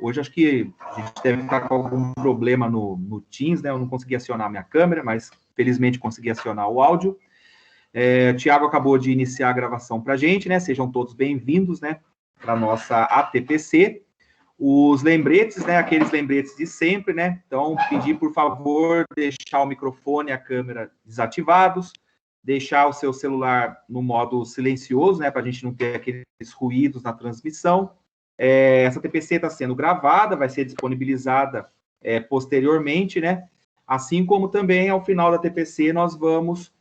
Hoje acho que a gente deve estar com algum problema no Teams, né? Eu não consegui acionar a minha câmera, mas felizmente consegui acionar o áudio. O Tiago acabou de iniciar a gravação para a gente, né? Sejam todos bem-vindos, né? Para a nossa ATPC. Os lembretes, né? Aqueles lembretes de sempre, né? Então, pedir, por favor, deixar o microfone e a câmera desativados, deixar o seu celular no modo silencioso, né? Para a gente não ter aqueles ruídos na transmissão. Essa TPC está sendo gravada, vai ser disponibilizada posteriormente, né? Assim como também, ao final da TPC, nós vamos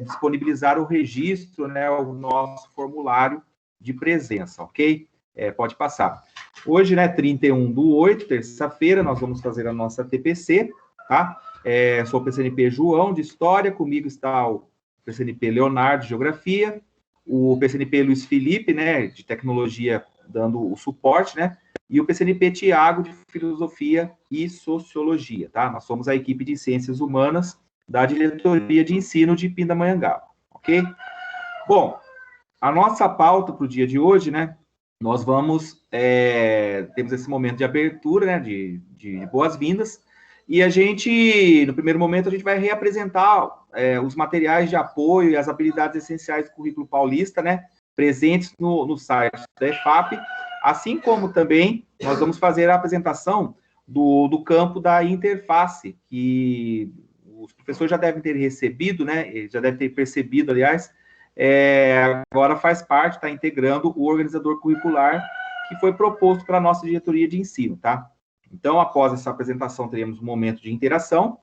disponibilizar o registro, né? O nosso formulário de presença, ok? Pode passar. Hoje, né, 31/8, terça-feira, nós vamos fazer a nossa TPC, tá? Sou o PCNP João, de História, comigo está o PCNP Leonardo, de Geografia, o PCNP Luiz Felipe, né, de Tecnologia, dando o suporte, né, e o PCNP Tiago, de Filosofia e Sociologia, tá? Nós somos a equipe de Ciências Humanas da Diretoria de Ensino de Pindamonhangaba, ok? Bom, a nossa pauta para o dia de hoje, né, nós vamos, temos esse momento de abertura, né, de boas-vindas, e a gente, no primeiro momento, a gente vai reapresentar os materiais de apoio e as habilidades essenciais do currículo paulista, né, presentes no site da EFAP, assim como também nós vamos fazer a apresentação do campo da interface, que os professores já devem ter recebido, né, já devem ter percebido, aliás, agora faz parte, está integrando o organizador curricular que foi proposto para a nossa diretoria de ensino, tá? Então, após essa apresentação, teremos um momento de interação,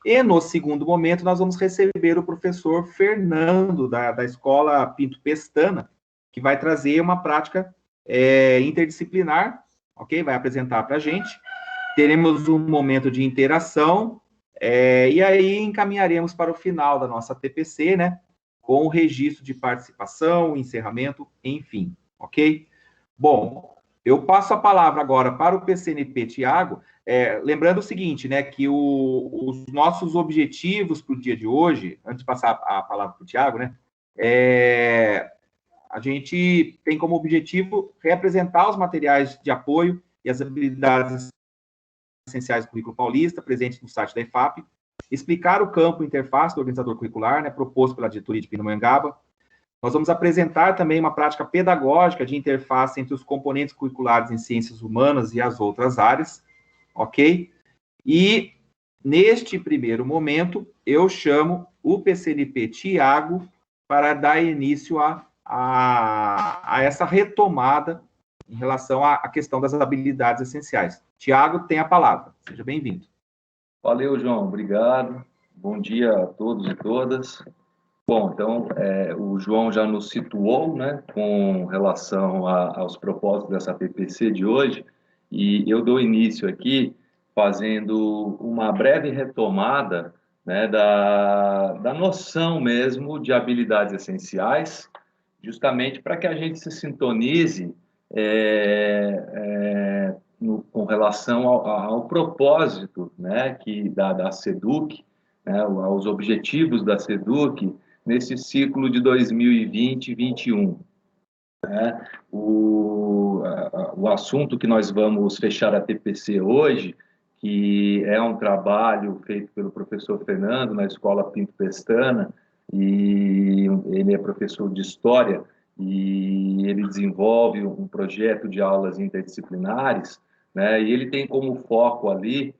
e no segundo momento, nós vamos receber o professor Fernando, da Escola Pinto Pestana, que vai trazer uma prática interdisciplinar, ok? Vai apresentar para a gente. Teremos um momento de interação, e aí encaminharemos para o final da nossa TPC, né? Com o registro de participação, encerramento, enfim, ok? Bom, eu passo a palavra agora para o PCNP Tiago, lembrando o seguinte, né, que os nossos objetivos para o dia de hoje, antes de passar a palavra para o Tiago, né, a gente tem como objetivo reapresentar os materiais de apoio e as habilidades essenciais do currículo paulista, presentes no site da EFAP, explicar o campo interface do organizador curricular, né, proposto pela diretoria de Pindamonhangaba. Nós vamos apresentar também uma prática pedagógica de interface entre os componentes curriculares em ciências humanas e as outras áreas, ok? E, neste primeiro momento, eu chamo o PCNP Tiago para dar início a essa retomada em relação à questão das habilidades essenciais. Tiago, tem a palavra. Seja bem-vindo. Valeu, João. Obrigado. Bom dia a todos e todas. Bom, então, o João já nos situou, né, com relação aos propósitos dessa PPC de hoje, e eu dou início aqui fazendo uma breve retomada, né, da noção mesmo de habilidades essenciais, justamente para que a gente se sintonize com relação ao propósito, né, da SEDUC, né, aos objetivos da SEDUC, nesse ciclo de 2020 e 2021. Né? O assunto que nós vamos fechar a TPC hoje, que é um trabalho feito pelo professor Fernando na Escola Pinto Pestana, e ele é professor de História, e ele desenvolve um projeto de aulas interdisciplinares, né? E ele tem como foco ali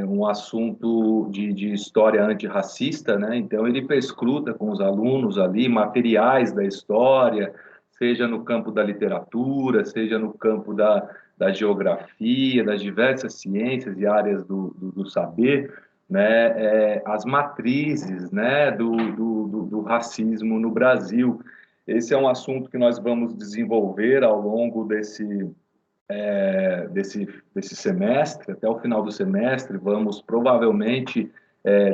um assunto de história antirracista, né? Então, ele perscruta com os alunos ali materiais da história, seja no campo da literatura, seja no campo da geografia, das diversas ciências e áreas do saber, né? As matrizes, né, do racismo no Brasil. Esse é um assunto que nós vamos desenvolver ao longo desse semestre, até o final do semestre, vamos provavelmente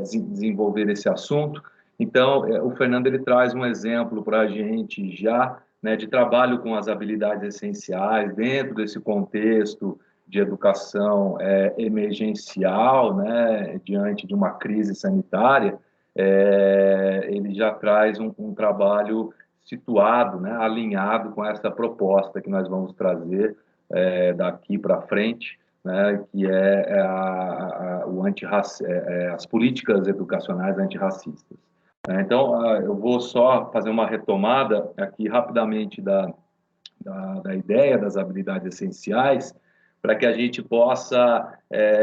desenvolver esse assunto. Então, o Fernando ele traz um exemplo para a gente já, né, de trabalho com as habilidades essenciais dentro desse contexto de educação emergencial, né, diante de uma crise sanitária. Ele já traz um trabalho situado, né, alinhado com essa proposta que nós vamos trazer daqui para frente, né, que é as políticas educacionais antirracistas. Então, eu vou só fazer uma retomada aqui rapidamente da ideia das habilidades essenciais, para que a gente possa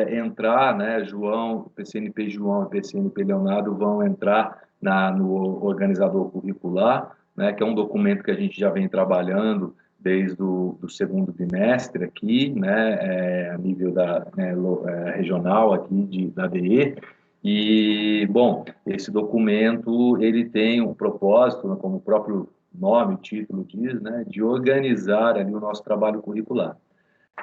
entrar, né, João, PCNP João e PCNP Leonardo vão entrar no organizador curricular, né, que é um documento que a gente já vem trabalhando desde o segundo bimestre aqui, né, a nível regional aqui da DE. E, bom, esse documento, ele tem um propósito, né, como o próprio nome, título diz, né, de organizar ali o nosso trabalho curricular.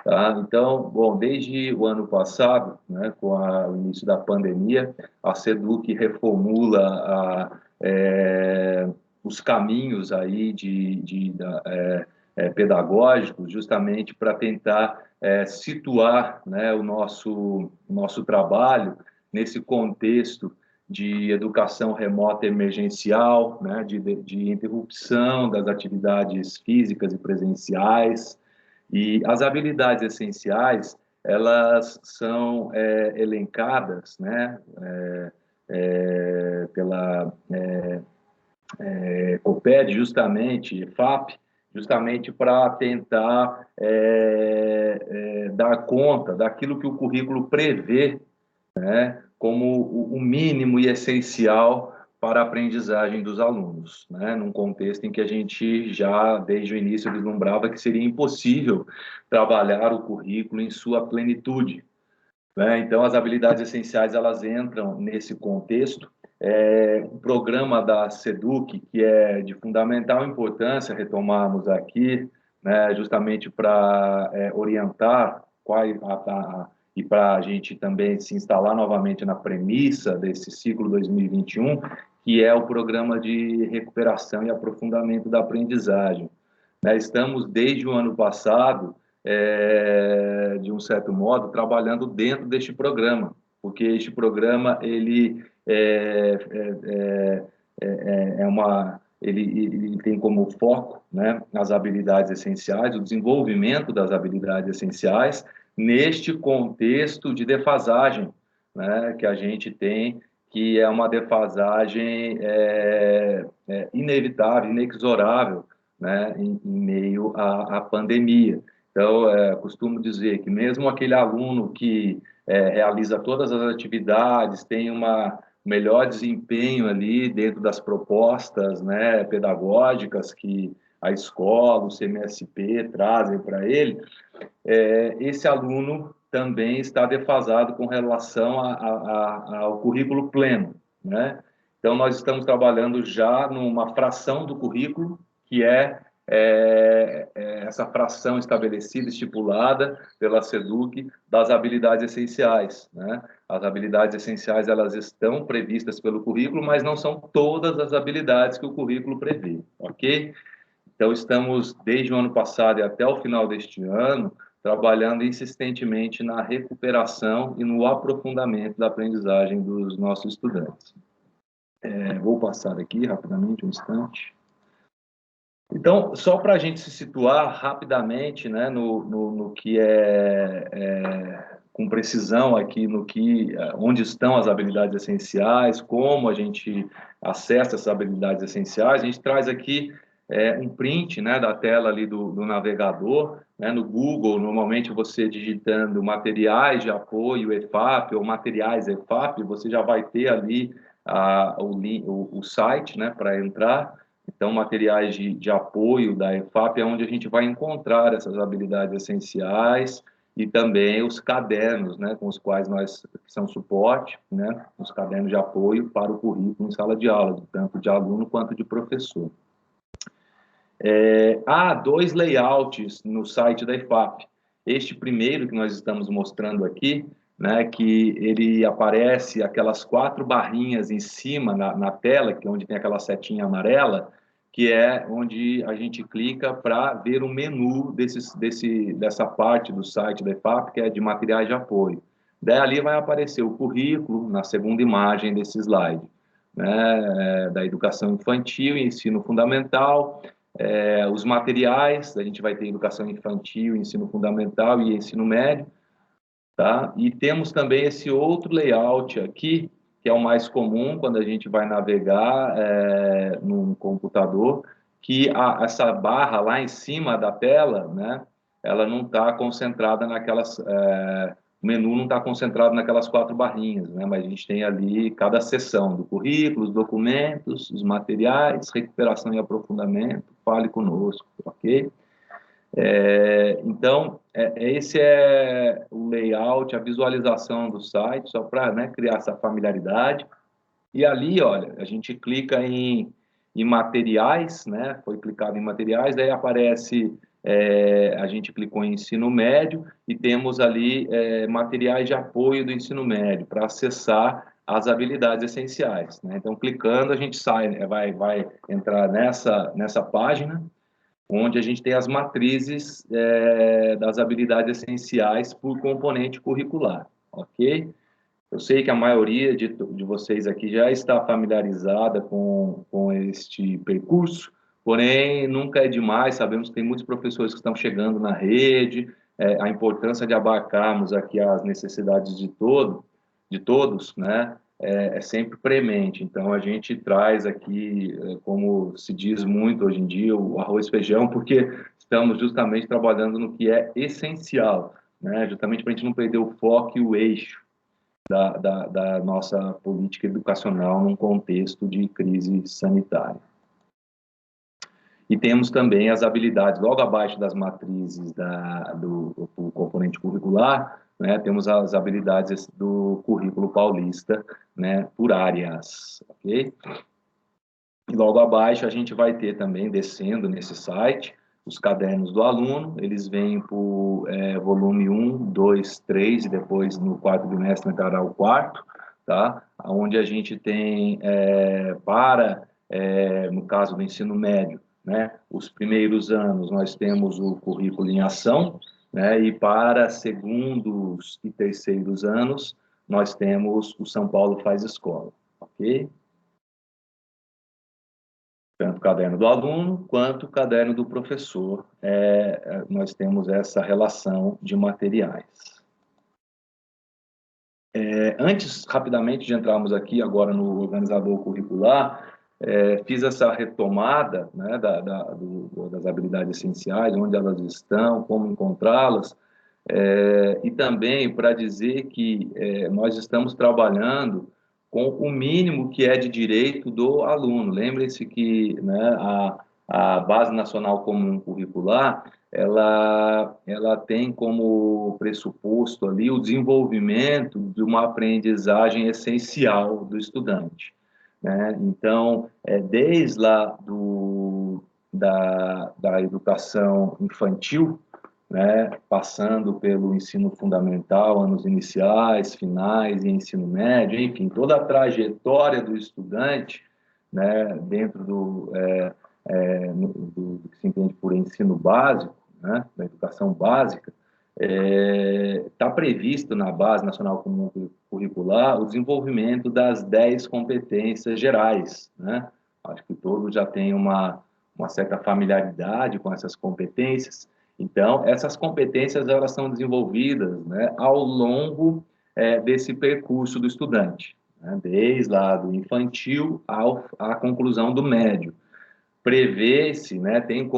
Tá? Então, bom, desde o ano passado, né, com o início da pandemia, a SEDUC reformula os caminhos aí pedagógicos, justamente para tentar situar, né, o nosso trabalho nesse contexto de educação remota emergencial, né, de interrupção das atividades físicas e presenciais. E as habilidades essenciais, elas são elencadas, né, pela COPED, justamente, FAP, justamente para tentar dar conta daquilo que o currículo prevê, né, como o mínimo e essencial para a aprendizagem dos alunos, né, num contexto em que a gente já, desde o início, vislumbrava que seria impossível trabalhar o currículo em sua plenitude, né? Então, as habilidades essenciais, elas entram nesse contexto. O programa da SEDUC, que é de fundamental importância retomarmos aqui, né, justamente para orientar e para a gente também se instalar novamente na premissa desse ciclo 2021, que é o programa de recuperação e aprofundamento da aprendizagem. Né, estamos, desde o ano passado, de um certo modo, trabalhando dentro deste programa, porque este programa ele ele tem como foco, né, as habilidades essenciais, o desenvolvimento das habilidades essenciais neste contexto de defasagem, né, que a gente tem, que é uma defasagem inevitável, inexorável, né, em meio à pandemia. Então, costumo dizer que mesmo aquele aluno que realiza todas as atividades, tem melhor desempenho ali dentro das propostas, né, pedagógicas que a escola, o CMSP trazem para ele, esse aluno também está defasado com relação ao currículo pleno, né? Então, nós estamos trabalhando já numa fração do currículo, que essa fração estabelecida, estipulada pela SEDUC, das habilidades essenciais, né? As habilidades essenciais, elas estão previstas pelo currículo, mas não são todas as habilidades que o currículo prevê, ok? Então, estamos, desde o ano passado e até o final deste ano, trabalhando insistentemente na recuperação e no aprofundamento da aprendizagem dos nossos estudantes. Vou passar aqui rapidamente um instante. Então, só para a gente se situar rapidamente, né, no que com precisão aqui, onde estão as habilidades essenciais, como a gente acessa essas habilidades essenciais, a gente traz aqui um print, né, da tela ali do navegador, né, no Google. Normalmente você digitando materiais de apoio EFAP ou materiais EFAP, você já vai ter ali o site, né, para entrar. Então, materiais de apoio da EFAP é onde a gente vai encontrar essas habilidades essenciais e também os cadernos, né, com os quais que são suporte, né, os cadernos de apoio para o currículo em sala de aula, tanto de aluno quanto de professor. Há 2 layouts no site da EFAP. Este primeiro que nós estamos mostrando aqui, né, que ele aparece aquelas 4 barrinhas em cima na tela, que é onde tem aquela setinha amarela, que é onde a gente clica para ver o menu dessa parte do site da EFAP, que é de materiais de apoio. Daí ali vai aparecer o currículo na segunda imagem desse slide, né, da educação infantil e ensino fundamental. os materiais, a gente vai ter educação infantil, ensino fundamental e ensino médio, tá? E temos também esse outro layout aqui, que é o mais comum quando a gente vai navegar num computador, que essa barra lá em cima da tela, né, ela não está concentrada naquelas... o menu não está concentrado naquelas 4 barrinhas, né, mas a gente tem ali cada seção do currículo, os documentos, os materiais, recuperação e aprofundamento, fale conosco, ok? Então, esse é o layout, a visualização do site, só para, né, criar essa familiaridade. E ali, olha, a gente clica em materiais, né? Foi clicado em materiais, daí aparece, a gente clicou em ensino médio e temos ali materiais de apoio do ensino médio para acessar as habilidades essenciais, né? Então, clicando, a gente sai, vai entrar nessa página, onde a gente tem as matrizes das habilidades essenciais por componente curricular, ok? Eu sei que a maioria de vocês aqui já está familiarizada com este percurso, porém, nunca é demais, sabemos que tem muitos professores que estão chegando na rede, a importância de abarcarmos aqui as necessidades de todos, né, é sempre premente. Então, a gente traz aqui, como se diz muito hoje em dia, o arroz e feijão, porque estamos justamente trabalhando no que é essencial, né, justamente para a gente não perder o foco e o eixo da nossa política educacional num contexto de crise sanitária. E temos também as habilidades, logo abaixo das matrizes do componente curricular, né, temos as habilidades do currículo paulista, né, por áreas, ok? E logo abaixo a gente vai ter também, descendo nesse site, os cadernos do aluno, eles vêm por volume 1, 2, 3, e depois no quarto bimestre entrará o quarto, tá? Onde a gente tem no caso do ensino médio, né, os primeiros anos nós temos o currículo em ação, né, e para segundos e terceiros anos nós temos o São Paulo Faz Escola, ok? Tanto o caderno do aluno quanto o caderno do professor, nós temos essa relação de materiais. Antes, rapidamente, de entrarmos aqui agora no organizador curricular, fiz essa retomada, né, das habilidades essenciais, onde elas estão, como encontrá-las, e também para dizer que nós estamos trabalhando com o mínimo que é de direito do aluno. Lembrem-se que, né, a Base Nacional Comum Curricular, ela tem como pressuposto ali o desenvolvimento de uma aprendizagem essencial do estudante, né? Então, desde lá da educação infantil, né, passando pelo ensino fundamental, anos iniciais, finais e ensino médio, enfim, toda a trajetória do estudante, né, dentro do que se entende por ensino básico, né, da educação básica, está previsto na Base Nacional Comum Curricular o desenvolvimento das 10 competências gerais, né? Acho que todos já têm uma certa familiaridade com essas competências. Então, essas competências elas são desenvolvidas, né, ao longo desse percurso do estudante, né, desde lá do infantil à conclusão do médio. Prevê-se, né, tem-se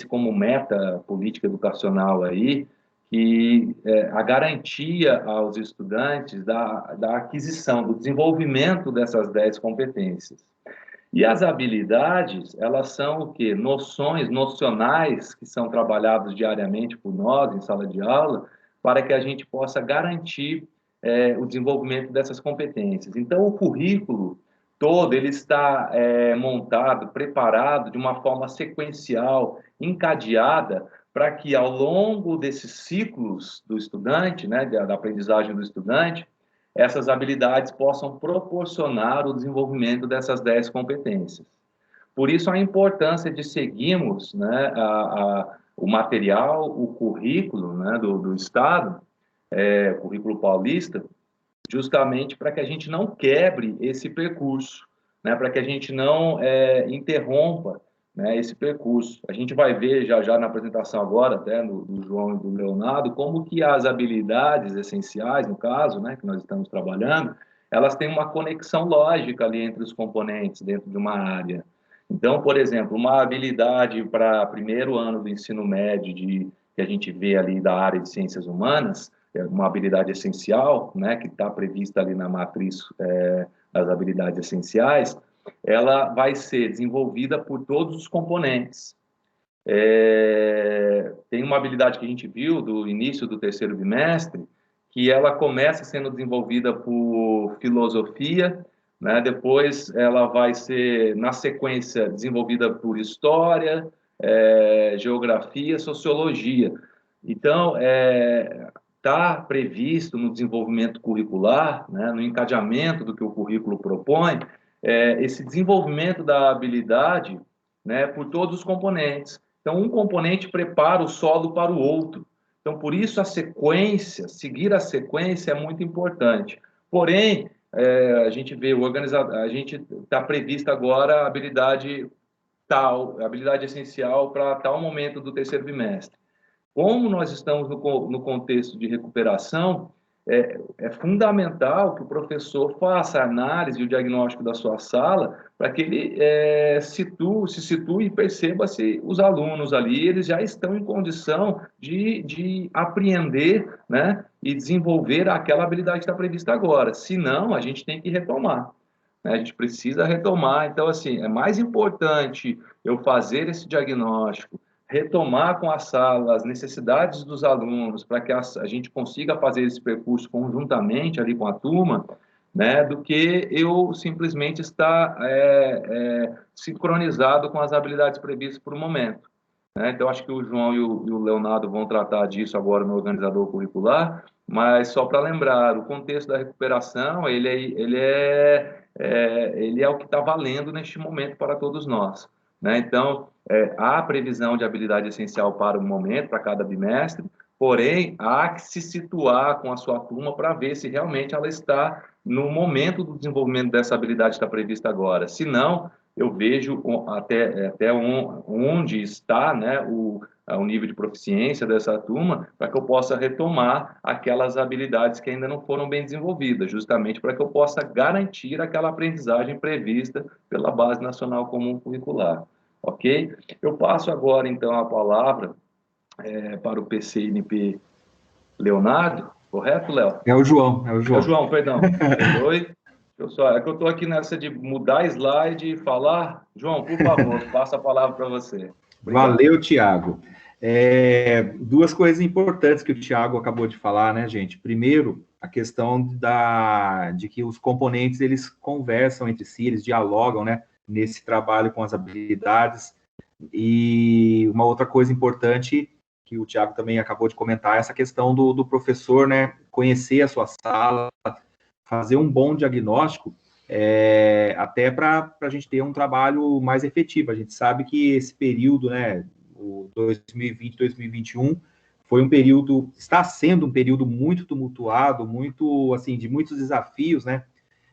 como meta política educacional aí, que a garantia aos estudantes da aquisição, do desenvolvimento dessas 10 competências. E as habilidades, elas são o quê? Nocionais, que são trabalhadas diariamente por nós, em sala de aula, para que a gente possa garantir o desenvolvimento dessas competências. Então, o currículo todo, ele está montado, preparado de uma forma sequencial, encadeada, para que ao longo desses ciclos do estudante, né, da aprendizagem do estudante, essas habilidades possam proporcionar o desenvolvimento dessas 10 competências. Por isso, a importância de seguirmos, né, o material, o currículo, né, do Estado, currículo paulista, justamente para que a gente não quebre esse percurso, né, para que a gente não interrompa, né, esse percurso. A gente vai ver já na apresentação agora, até do João e do Leonardo, como que as habilidades essenciais, no caso, né, que nós estamos trabalhando, elas têm uma conexão lógica ali entre os componentes dentro de uma área. Então, por exemplo, uma habilidade para primeiro ano do ensino médio que a gente vê ali da área de ciências humanas, é uma habilidade essencial, né, que está prevista ali na matriz das habilidades essenciais, ela vai ser desenvolvida por todos os componentes. Tem uma habilidade que a gente viu do início do terceiro bimestre, que ela começa sendo desenvolvida por filosofia, né? Depois ela vai ser, na sequência, desenvolvida por história, geografia, sociologia. Então, está previsto no desenvolvimento curricular, né, no encadeamento do que o currículo propõe, esse desenvolvimento da habilidade, né, por todos os componentes. Então, um componente prepara o solo para o outro. Então, por isso, a sequência, seguir a sequência é muito importante. Porém, a gente vê a gente está prevista agora a habilidade tal, a habilidade essencial para tal momento do terceiro bimestre. Como nós estamos no contexto de recuperação, é fundamental que o professor faça a análise e o diagnóstico da sua sala para que ele se situe e perceba se os alunos ali eles já estão em condição de apreender, né, e desenvolver aquela habilidade que está prevista agora. Se não, a gente tem que retomar. Né? A gente precisa retomar. Então, assim, é mais importante eu fazer esse diagnóstico, retomar com a sala as necessidades dos alunos para que a gente consiga fazer esse percurso conjuntamente ali com a turma, né, do que eu simplesmente estar sincronizado com as habilidades previstas por um momento. Né? Então, acho que o João e o Leonardo vão tratar disso agora no organizador curricular, mas só para lembrar, o contexto da recuperação, ele é o que está valendo neste momento para todos nós. Né? Então, há previsão de habilidade essencial para o momento, para cada bimestre, porém, há que se situar com a sua turma para ver se realmente ela está no momento do desenvolvimento dessa habilidade que está prevista agora. Se não, eu vejo até onde está, né, o nível de proficiência dessa turma, para que eu possa retomar aquelas habilidades que ainda não foram bem desenvolvidas, justamente para que eu possa garantir aquela aprendizagem prevista pela Base Nacional Comum Curricular. Ok? Eu passo agora, então, a palavra para o PCNP Leonardo, correto, Léo? É o João, é o João. É o João, perdão. Perdoe. É que eu estou aqui nessa de mudar slide e falar. João, por favor, passa a palavra para você. Obrigado. Valeu, Tiago. Duas coisas importantes que o Tiago acabou de falar, né, gente? Primeiro, a questão de que os componentes, eles conversam entre si, eles dialogam, né, nesse trabalho com as habilidades. E uma outra coisa importante que o Tiago também acabou de comentar, essa questão do professor, né, conhecer a sua sala, fazer um bom diagnóstico, até para a gente ter um trabalho mais efetivo. A gente sabe que esse período, né, o 2020, 2021, foi um período, está sendo um período muito tumultuado, muito, assim, de muitos desafios, né,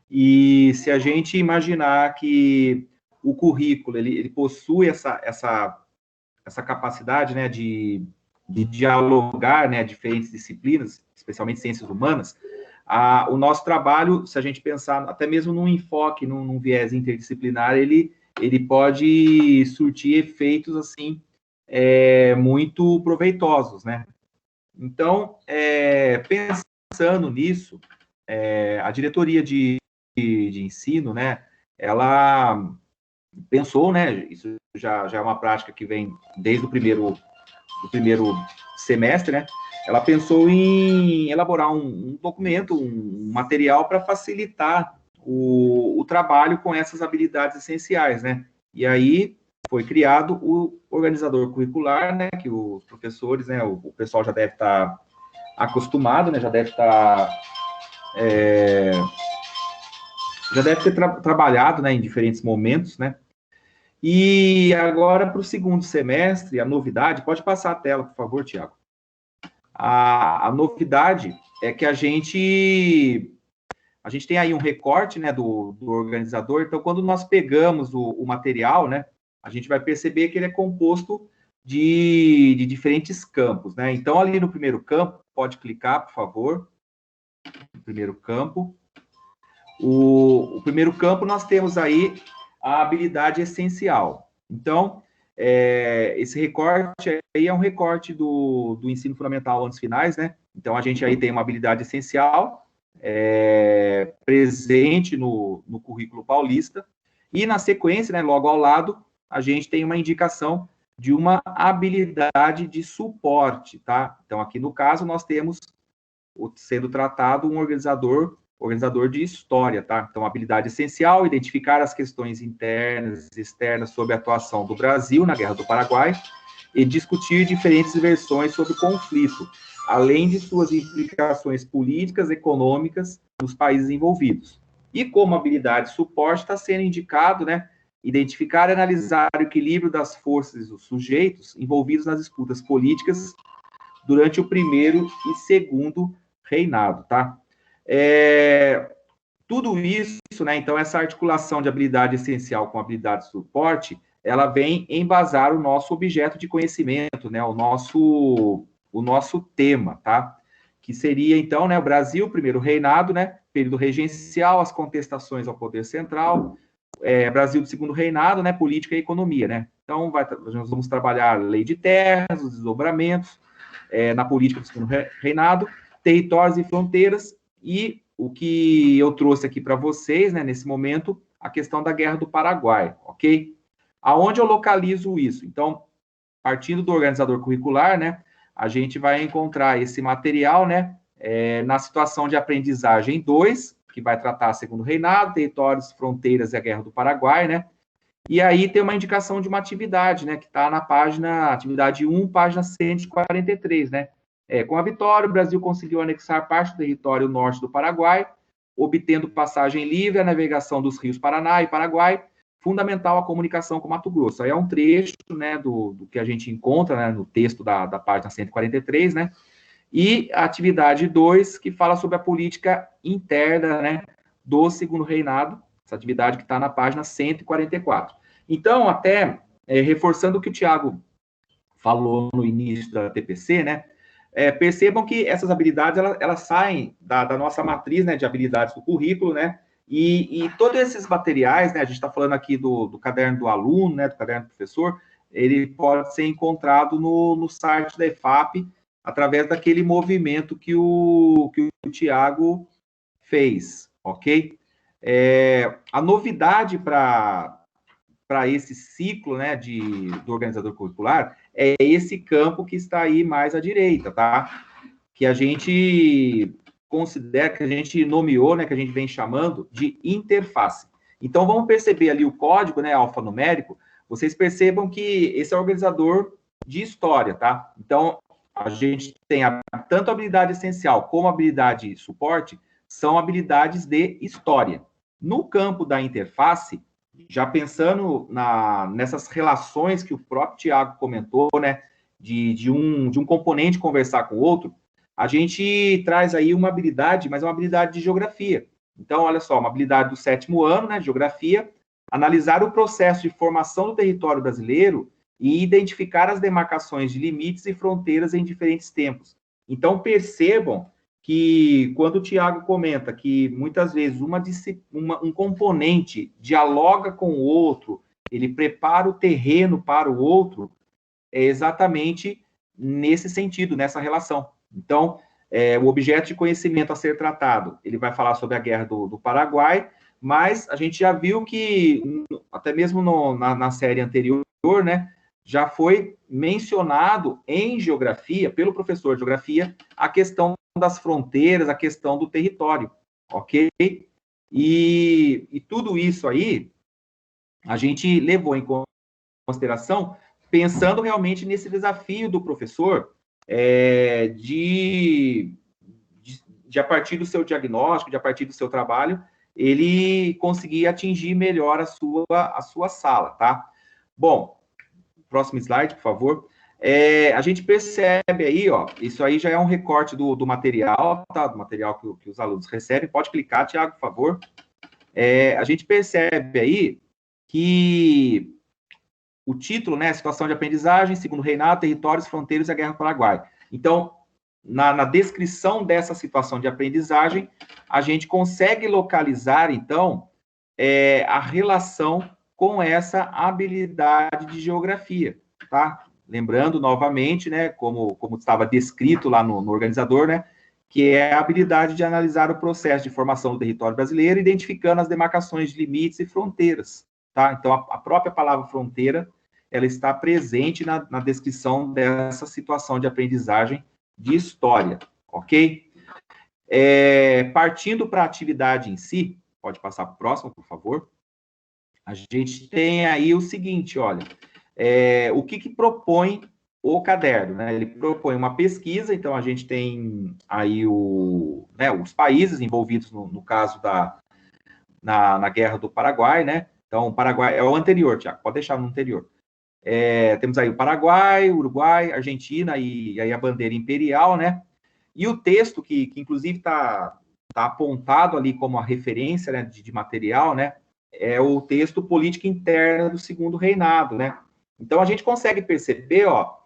e se a gente imaginar que o currículo, ele possui essa capacidade, né, de dialogar, né, diferentes disciplinas, especialmente ciências humanas, o nosso trabalho, se a gente pensar até mesmo num enfoque, num viés interdisciplinar, ele pode surtir efeitos, assim, muito proveitosos, né? Então, pensando nisso, a diretoria de ensino, né, ela pensou, né, isso já é uma prática que vem desde o primeiro semestre, né, ela pensou em elaborar um documento, um material para facilitar o trabalho com essas habilidades essenciais, né, e aí foi criado o organizador curricular, né, que os professores, né, o pessoal já deve estar acostumado, né, já deve ter trabalhado, né, em diferentes momentos, né. E agora, para o segundo semestre, a novidade, pode passar a tela, por favor, Tiago. A novidade é que a gente tem aí um recorte, né, do organizador. Então, quando nós pegamos o material, né, a gente vai perceber que ele é composto de diferentes campos, né? Então, ali no primeiro campo, pode clicar, por favor, no primeiro campo. O primeiro campo, nós temos aí a habilidade essencial. Então, esse recorte aí é um recorte do ensino fundamental anos finais, né? Então, a gente aí tem uma habilidade essencial presente no currículo paulista, e na sequência, né, logo ao lado, a gente tem uma indicação de uma habilidade de suporte, tá? Então, aqui no caso, nós temos sendo tratado um organizador de história, tá? Então, habilidade essencial, identificar as questões internas e externas sobre a atuação do Brasil na Guerra do Paraguai e discutir diferentes versões sobre o conflito, além de suas implicações políticas e econômicas nos países envolvidos. E como habilidade de suporte está sendo indicado, né, identificar e analisar o equilíbrio das forças e dos sujeitos envolvidos nas disputas políticas durante o primeiro e segundo reinado, tá? Tudo isso, né, então, essa articulação de habilidade essencial com habilidade de suporte, ela vem embasar o nosso objeto de conhecimento, né, o nosso tema, tá? Que seria, então, né, o Brasil, primeiro reinado, né, período regencial, as contestações ao poder central, Brasil do segundo reinado, né, política e economia, né? Então, nós vamos trabalhar lei de terras, os desdobramentos, na política do segundo reinado, territórios e fronteiras, e o que eu trouxe aqui para vocês, né, nesse momento, a questão da Guerra do Paraguai, ok? Aonde eu localizo isso? Então, partindo do organizador curricular, né, a gente vai encontrar esse material, né, na situação de aprendizagem 2, que vai tratar segundo reinado, territórios, fronteiras e a Guerra do Paraguai, né? E aí tem uma indicação de uma atividade, né, que está na página, atividade 1, página 143, né? Com a vitória, o Brasil conseguiu anexar parte do território norte do Paraguai, obtendo passagem livre à navegação dos rios Paraná e Paraguai, fundamental a comunicação com Mato Grosso. Aí é um trecho, né, do que a gente encontra, né, no texto da página 143, né? E a atividade 2, que fala sobre a política interna, né, do segundo reinado, essa atividade que está na página 144. Então, até reforçando o que o Tiago falou no início da TPC, né, percebam que essas habilidades, elas saem da nossa matriz, né, de habilidades do currículo, né, e todos esses materiais, né, a gente está falando aqui do caderno do aluno, né, do caderno do professor, ele pode ser encontrado no site da EFAP, através daquele movimento que o Tiago fez, ok? A novidade para esse ciclo, né, do organizador curricular é esse campo que está aí mais à direita, tá? Que a gente considera, que a gente nomeou, né, que a gente vem chamando de interface. Então, vamos perceber ali o código, né, alfanumérico, vocês percebam que esse é o organizador de história, tá? Então, a gente tem tanto a habilidade essencial como a habilidade suporte, são habilidades de história. No campo da interface, já pensando nessas relações que o próprio Tiago comentou, né, de um componente conversar com o outro, a gente traz aí uma habilidade, mas é uma habilidade de geografia. Então, olha só, uma habilidade do 7º ano, né, geografia, analisar o processo de formação do território brasileiro e identificar as demarcações de limites e fronteiras em diferentes tempos. Então, percebam que quando o Tiago comenta que muitas vezes um componente dialoga com o outro, ele prepara o terreno para o outro, é exatamente nesse sentido, nessa relação. Então, o objeto de conhecimento a ser tratado, ele vai falar sobre a Guerra do Paraguai, mas a gente já viu que, até mesmo na série anterior, né, já foi mencionado em geografia, pelo professor de geografia, a questão das fronteiras, a questão do território, ok? E tudo isso aí, a gente levou em consideração, pensando realmente nesse desafio do professor, de a partir do seu diagnóstico, de a partir do seu trabalho, ele conseguir atingir melhor a sua sala, tá? Bom, próximo slide, por favor. A gente percebe aí, ó, isso aí já é um recorte do material, tá? Do material que os alunos recebem. Pode clicar, Tiago, por favor. A gente percebe aí que o título, né, situação de aprendizagem, segundo reinado, territórios, fronteiras e a Guerra do Paraguai. Então, na descrição dessa situação de aprendizagem, a gente consegue localizar, então, a relação com essa habilidade de geografia, tá? Lembrando, novamente, né, como estava descrito lá no organizador, né, que é a habilidade de analisar o processo de formação do território brasileiro, identificando as demarcações de limites e fronteiras, tá? Então, a própria palavra fronteira, ela está presente na descrição dessa situação de aprendizagem de história, ok? Partindo para a atividade em si, pode passar para o próximo, por favor. A gente tem aí o seguinte, olha, o que propõe o caderno, né? Ele propõe uma pesquisa, então a gente tem aí os países envolvidos no caso na Guerra do Paraguai, né? Então, o Paraguai é o anterior, Tiago, pode deixar no anterior. Temos aí o Paraguai, Uruguai, Argentina e aí a bandeira imperial, né? E o texto, que inclusive está apontado ali como a referência, né, de material, né? É o texto Política Interna do Segundo Reinado, né? Então, a gente consegue perceber, ó,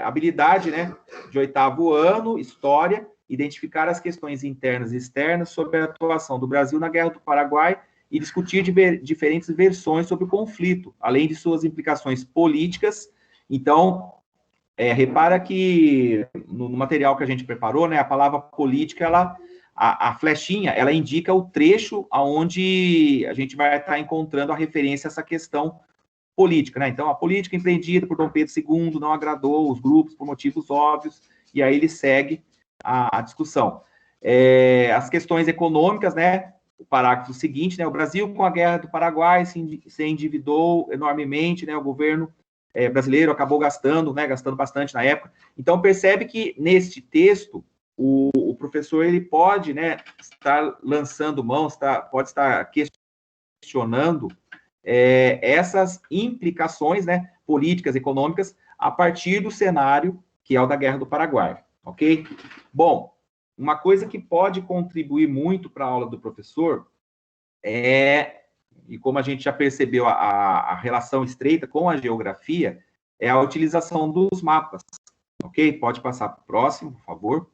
habilidade, né, de 8º ano, história, identificar as questões internas e externas sobre a atuação do Brasil na Guerra do Paraguai e discutir diferentes versões sobre o conflito, além de suas implicações políticas. Então, repara que no material que a gente preparou, né, a palavra política, a flechinha, ela indica o trecho aonde a gente vai estar encontrando a referência a essa questão política, né? Então, a política empreendida por Dom Pedro II não agradou os grupos por motivos óbvios, e aí ele segue a discussão. As questões econômicas, né? O parágrafo seguinte, né? O Brasil, com a Guerra do Paraguai, se endividou enormemente, né? O governo brasileiro acabou gastando, né? Gastando bastante na época. Então, percebe que neste texto, o professor ele pode, né, estar lançando mãos, pode estar questionando essas implicações, né, políticas, econômicas, a partir do cenário que é o da Guerra do Paraguai, ok? Bom, uma coisa que pode contribuir muito para a aula do professor e como a gente já percebeu a relação estreita com a geografia, é a utilização dos mapas, ok? Pode passar para o próximo, por favor.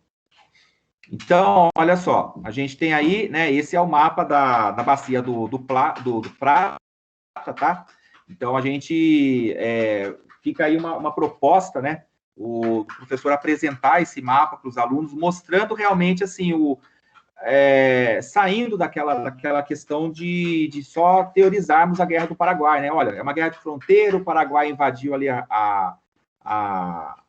Então, olha só, a gente tem aí, né, esse é o mapa da bacia do Prata, tá? Então, a gente fica aí uma proposta, né, o professor apresentar esse mapa para os alunos, mostrando realmente, assim, saindo daquela questão de só teorizarmos a Guerra do Paraguai, né? Olha, é uma guerra de fronteira, o Paraguai invadiu ali a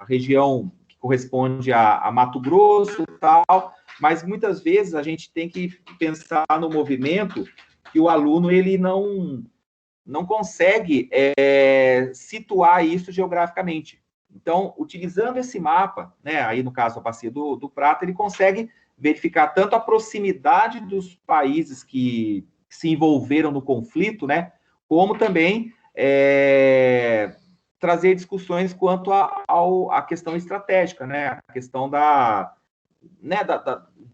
região que corresponde a Mato Grosso e tal, mas muitas vezes a gente tem que pensar no movimento que o aluno ele não consegue situar isso geograficamente. Então, utilizando esse mapa, né, aí no caso a bacia do Prata, ele consegue verificar tanto a proximidade dos países que se envolveram no conflito, né, como também trazer discussões quanto à questão estratégica, né, a questão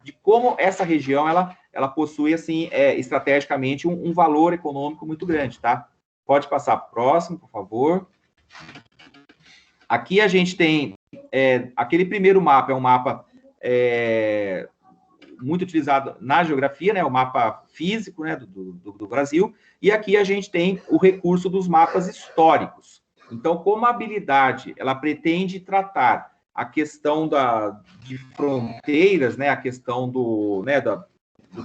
de como essa região ela possui assim estrategicamente um valor econômico muito grande, tá? Pode passar para o próximo, por favor. Aqui a gente tem aquele primeiro mapa, é um mapa muito utilizado na geografia, né? O mapa físico, né, do Brasil. E aqui a gente tem o recurso dos mapas históricos. Então, como a habilidade ela pretende tratar a questão de fronteiras, né, a questão do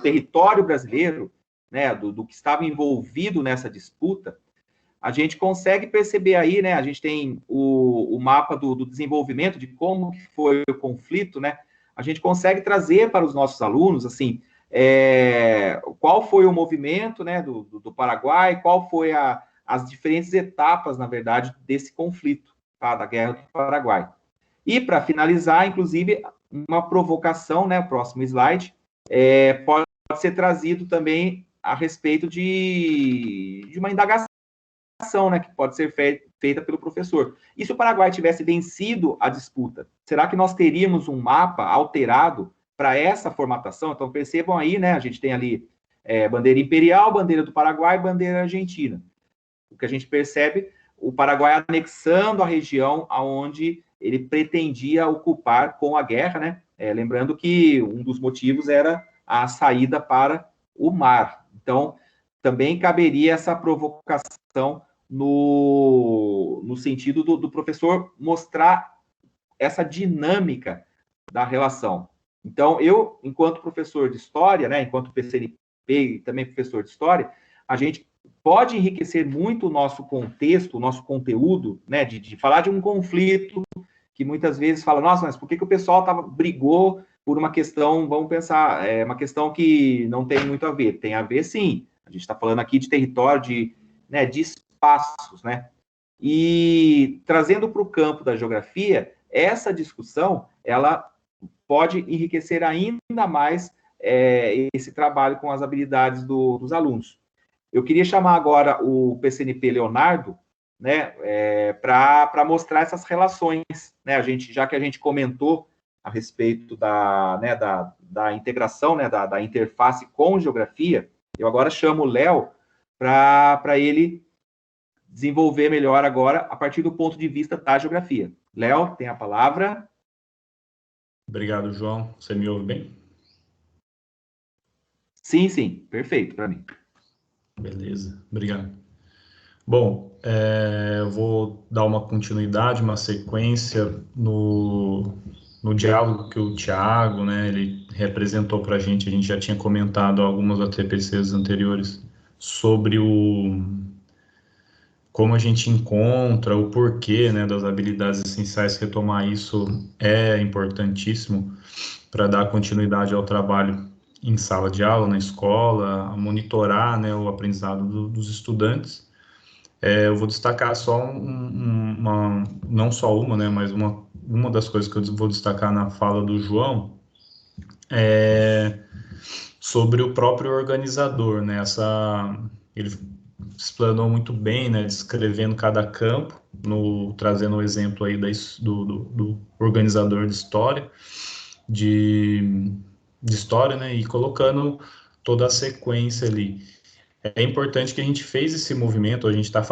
território brasileiro, né, do que estava envolvido nessa disputa, a gente consegue perceber aí, né, a gente tem o mapa do desenvolvimento, de como foi o conflito, né, a gente consegue trazer para os nossos alunos, assim, qual foi o movimento, né, do Paraguai, qual foi as diferentes etapas, na verdade, desse conflito, tá, da Guerra do Paraguai. E, para finalizar, inclusive, uma provocação, né, o próximo slide, pode ser trazido também a respeito de uma indagação, né, que pode ser feita pelo professor. E se o Paraguai tivesse vencido a disputa, será que nós teríamos um mapa alterado para essa formatação? Então, percebam aí, né, a gente tem ali bandeira imperial, bandeira do Paraguai, bandeira argentina. O que a gente percebe, o Paraguai anexando a região aonde ele pretendia ocupar com a guerra, né? Lembrando que um dos motivos era a saída para o mar. Então, também caberia essa provocação no sentido do professor mostrar essa dinâmica da relação. Então, eu, enquanto professor de história, né, enquanto PCNP e também professor de história, a gente pode enriquecer muito o nosso contexto, o nosso conteúdo, né, de falar de um conflito que muitas vezes fala, nossa, mas por que o pessoal brigou por uma questão, vamos pensar, uma questão que não tem muito a ver. Tem a ver, sim. A gente está falando aqui de território, de espaços, né? E trazendo para o campo da geografia, essa discussão, ela pode enriquecer ainda mais esse trabalho com as habilidades dos alunos. Eu queria chamar agora o PCNP Leonardo, né, para mostrar essas relações, né, já que a gente comentou a respeito da integração, né, da interface com geografia, eu agora chamo o Léo para ele desenvolver melhor agora a partir do ponto de vista da geografia. Léo, tem a palavra. Obrigado, João. Você me ouve bem? Sim, perfeito para mim. Beleza, obrigado. Bom, eu vou dar uma continuidade, uma sequência no diálogo que o Thiago, né, ele representou para a gente já tinha comentado algumas ATPCs anteriores sobre como a gente encontra, o porquê, né, das habilidades essenciais. Retomar isso é importantíssimo para dar continuidade ao trabalho em sala de aula, na escola, a monitorar, né, o aprendizado dos estudantes. Eu vou destacar só não só uma, né, mas uma das coisas que eu vou destacar na fala do João sobre o próprio organizador, né, ele explanou muito bem, né, descrevendo cada campo, trazendo o exemplo aí do organizador de história, de história, né, e colocando toda a sequência ali. É importante que a gente fez esse movimento, a gente está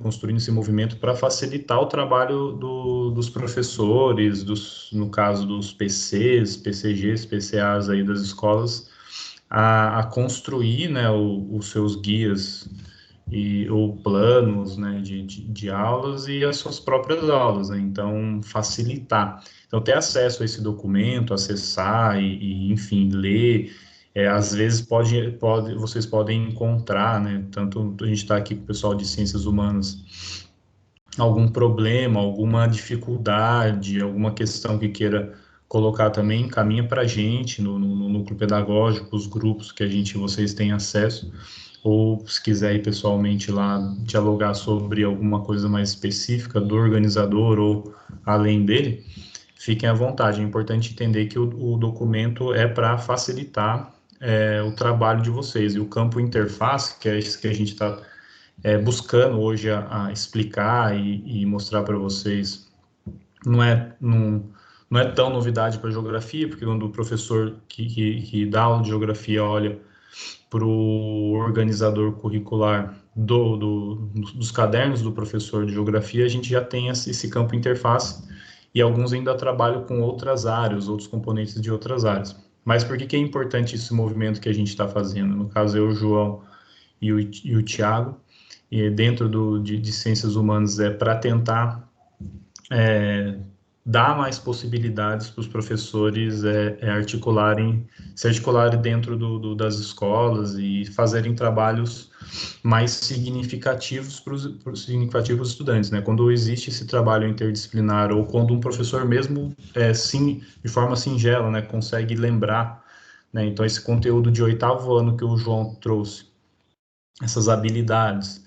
construindo esse movimento para facilitar o trabalho dos professores, no caso dos PCs, PCGs, PCAs aí das escolas, a construir, né, os seus guias ou planos, né, de aulas e as suas próprias aulas, né? Então, facilitar. Então, ter acesso a esse documento, acessar enfim, ler. Às vezes vocês podem encontrar, né, tanto a gente está aqui com o pessoal de ciências humanas, algum problema, alguma dificuldade, alguma questão que queira colocar também, encaminha para a gente no núcleo pedagógico, os grupos que vocês têm acesso, ou se quiser ir pessoalmente lá dialogar sobre alguma coisa mais específica do organizador ou além dele, fiquem à vontade. É importante entender que o documento é para facilitar o trabalho de vocês. E o campo interface, que é esse que a gente está buscando hoje a explicar e mostrar para vocês, não é tão novidade para geografia, porque quando o professor que dá aula de geografia olha para o organizador curricular dos cadernos do professor de geografia, a gente já tem esse campo interface, e alguns ainda trabalham com outras áreas, outros componentes de outras áreas. Mas por que é importante esse movimento que a gente está fazendo? No caso, eu, o João e o Thiago, e dentro de ciências humanas, para tentar dar mais possibilidades para os professores se articularem dentro das escolas e fazerem trabalhos mais significativos para os estudantes, né? Quando existe esse trabalho interdisciplinar, ou quando um professor mesmo, de forma singela, né, consegue lembrar, né? Então, esse conteúdo de 8º ano que o João trouxe, essas habilidades,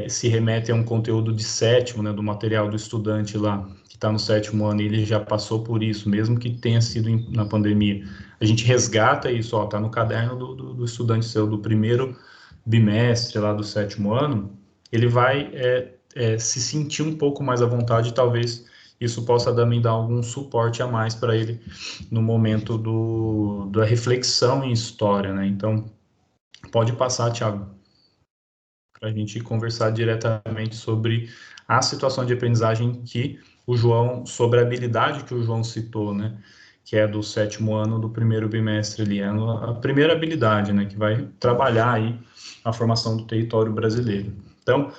se remete a um conteúdo de 7º, né, do material do estudante lá, que está no 7º ano, e ele já passou por isso, mesmo que tenha sido na pandemia. A gente resgata isso, está no caderno do estudante seu, do primeiro bimestre lá do 7º ano, ele vai se sentir um pouco mais à vontade, talvez isso possa também dar algum suporte a mais para ele no momento da reflexão em história, né? Então, pode passar, Thiago. para a gente conversar diretamente sobre a situação de aprendizagem que o João, sobre a habilidade que o João citou, né? Que é do 7º ano do primeiro bimestre ali, é a primeira habilidade, né? Que vai trabalhar aí a formação do território brasileiro. Então,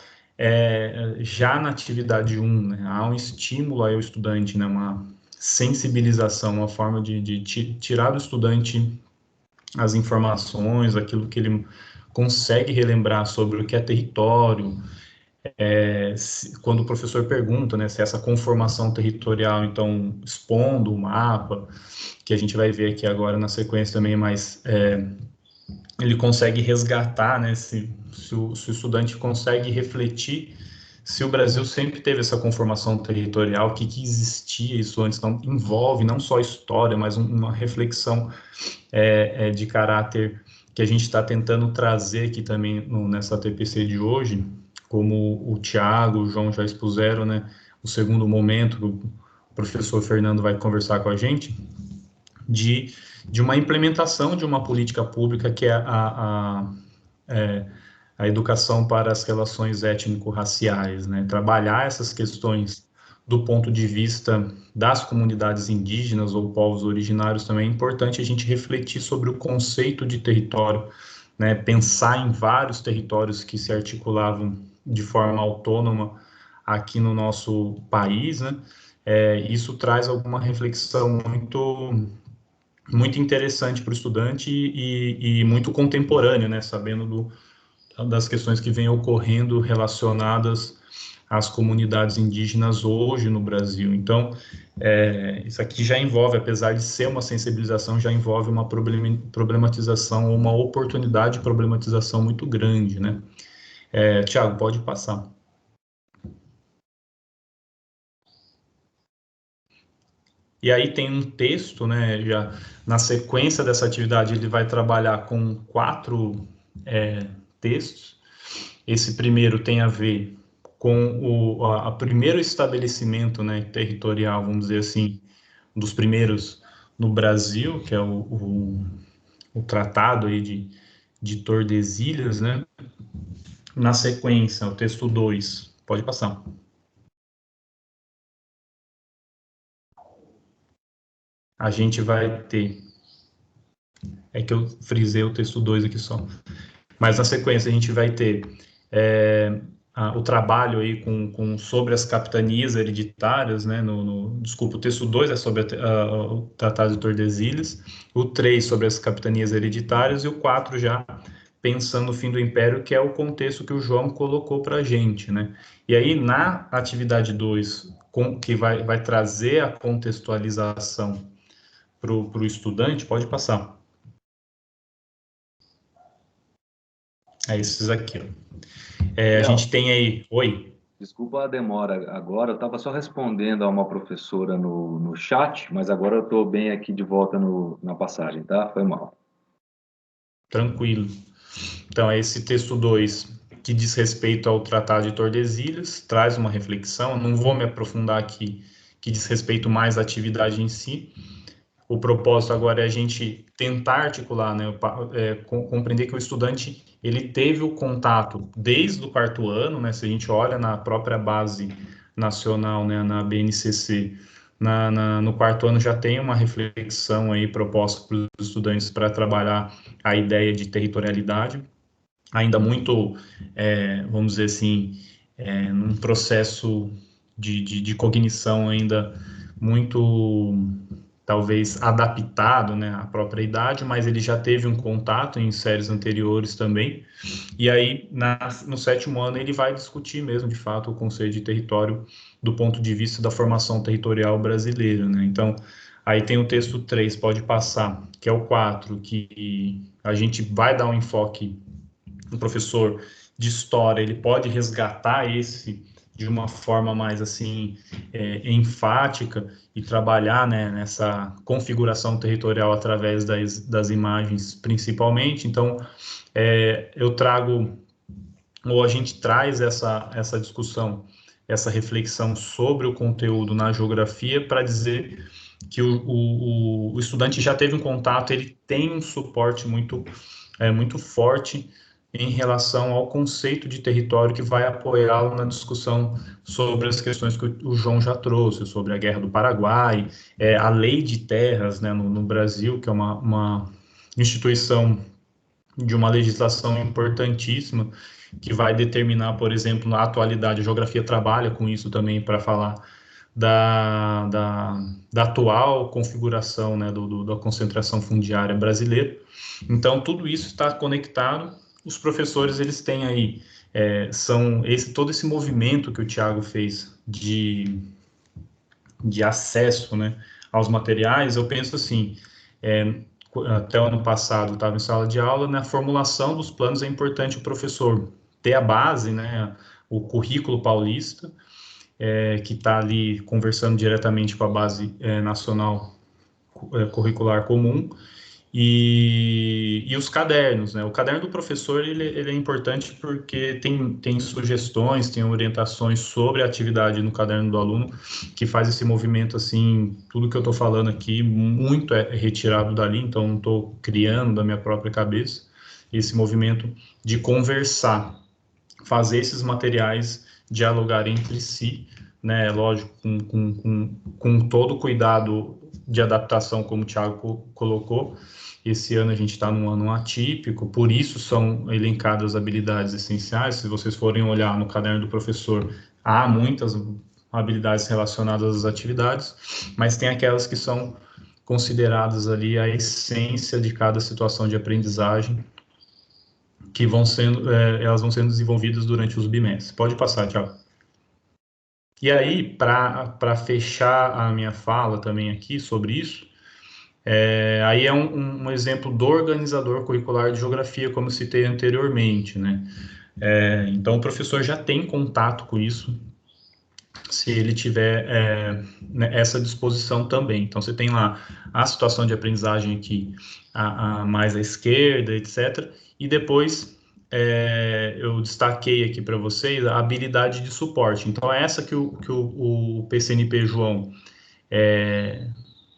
já na atividade 1, né, há um estímulo aí ao estudante, né? Uma sensibilização, uma forma de tirar do estudante as informações, aquilo que ele consegue relembrar sobre o que é território, quando o professor pergunta, né, se essa conformação territorial, então, expondo o mapa, que a gente vai ver aqui agora na sequência também, mas ele consegue resgatar, né, se o estudante consegue refletir se o Brasil sempre teve essa conformação territorial, o que existia isso antes, então envolve não só história, mas uma reflexão de caráter que a gente está tentando trazer aqui também nessa TPC de hoje, como o Tiago, o João já expuseram, né, o segundo momento, o professor Fernando vai conversar com a gente, de uma implementação de uma política pública que é a educação para as relações étnico-raciais, né, trabalhar essas questões do ponto de vista das comunidades indígenas ou povos originários também é importante a gente refletir sobre o conceito de território, né, pensar em vários territórios que se articulavam de forma autônoma aqui no nosso país, né, isso traz alguma reflexão muito interessante para o estudante e muito contemporâneo, né, sabendo das questões que vêm ocorrendo relacionadas às comunidades indígenas hoje no Brasil. Então, isso aqui já envolve, apesar de ser uma sensibilização, já envolve uma problematização, uma oportunidade de problematização muito grande, né? Tiago, pode passar. E aí tem um texto, né, já na sequência dessa atividade ele vai trabalhar com 4 textos. Esse primeiro tem a ver com o primeiro estabelecimento, né, territorial, vamos dizer assim, dos primeiros no Brasil, que é o Tratado aí de Tordesilhas, né? Na sequência, o texto 2, pode passar. A gente vai ter, é que eu frisei o texto 2 aqui só, mas na sequência a gente vai ter o trabalho aí sobre as capitanias hereditárias, né? Desculpa, o texto 2 é sobre o Tratado de Tordesilhas, o 3 sobre as capitanias hereditárias e o 4 já pensando no fim do Império, que é o contexto que o João colocou para a gente, né? E aí, na atividade 2, que vai trazer a contextualização para o estudante, pode passar. É esses aqui, ó. A gente tem aí... Oi? Desculpa a demora agora, eu estava só respondendo a uma professora no chat, mas agora eu estou bem aqui de volta na passagem, tá? Foi mal. Tranquilo. Então, esse texto 2, que diz respeito ao Tratado de Tordesilhas, traz uma reflexão, não vou me aprofundar aqui, que diz respeito mais à atividade em si. O propósito agora é a gente tentar articular, né, compreender que o estudante ele teve o contato desde o 4º ano, né, se a gente olha na própria base nacional, né, na BNCC, no 4º ano já tem uma reflexão aí proposta para os estudantes para trabalhar a ideia de territorialidade, ainda muito, vamos dizer assim, num processo de cognição ainda muito, talvez, adaptado, né, à própria idade, mas ele já teve um contato em séries anteriores também, e aí no 7º ano ele vai discutir mesmo, de fato, o conceito de território do ponto de vista da formação territorial brasileira, né, então aí tem o texto 3, pode passar, que é o 4, que a gente vai dar um enfoque, o professor de história, ele pode resgatar esse de uma forma mais assim enfática e trabalhar, né, nessa configuração territorial através das imagens principalmente. Então eu trago, ou a gente traz essa discussão, essa reflexão sobre o conteúdo na geografia para dizer que o estudante já teve um contato, ele tem um suporte muito forte em relação ao conceito de território que vai apoiá-lo na discussão sobre as questões que o João já trouxe, sobre a Guerra do Paraguai, a Lei de Terras, né, no Brasil, que é uma instituição de uma legislação importantíssima, que vai determinar, por exemplo, na atualidade, a geografia trabalha com isso também para falar da atual configuração, né, da concentração fundiária brasileira. Então, tudo isso está conectado. Os professores, eles têm aí, todo esse movimento que o Tiago fez de acesso, né, aos materiais. Eu penso assim, até o ano passado estava em sala de aula, na formulação dos planos é importante o professor ter a base, né, o currículo paulista, que está ali conversando diretamente com a base nacional curricular comum, e os cadernos, né? O caderno do professor, ele é importante porque tem sugestões, tem orientações sobre a atividade no caderno do aluno, que faz esse movimento, assim, tudo que eu estou falando aqui, muito é retirado dali, então não estou criando da minha própria cabeça, esse movimento de conversar, fazer esses materiais dialogar entre si, né? Lógico, com todo o cuidado de adaptação, como o Thiago colocou. Esse ano a gente está num ano atípico, por isso são elencadas as habilidades essenciais. Se vocês forem olhar no caderno do professor, há muitas habilidades relacionadas às atividades, mas tem aquelas que são consideradas ali a essência de cada situação de aprendizagem, que elas vão sendo desenvolvidas durante os bimestres. Pode passar, Thiago. E aí, para fechar a minha fala também aqui sobre isso, aí é um exemplo do organizador curricular de geografia, como eu citei anteriormente, né? Então, o professor já tem contato com isso, se ele tiver essa disposição também. Então, você tem lá a situação de aprendizagem aqui, mais à esquerda, etc. E depois, eu destaquei aqui para vocês a habilidade de suporte. Então, essa que o PCNP João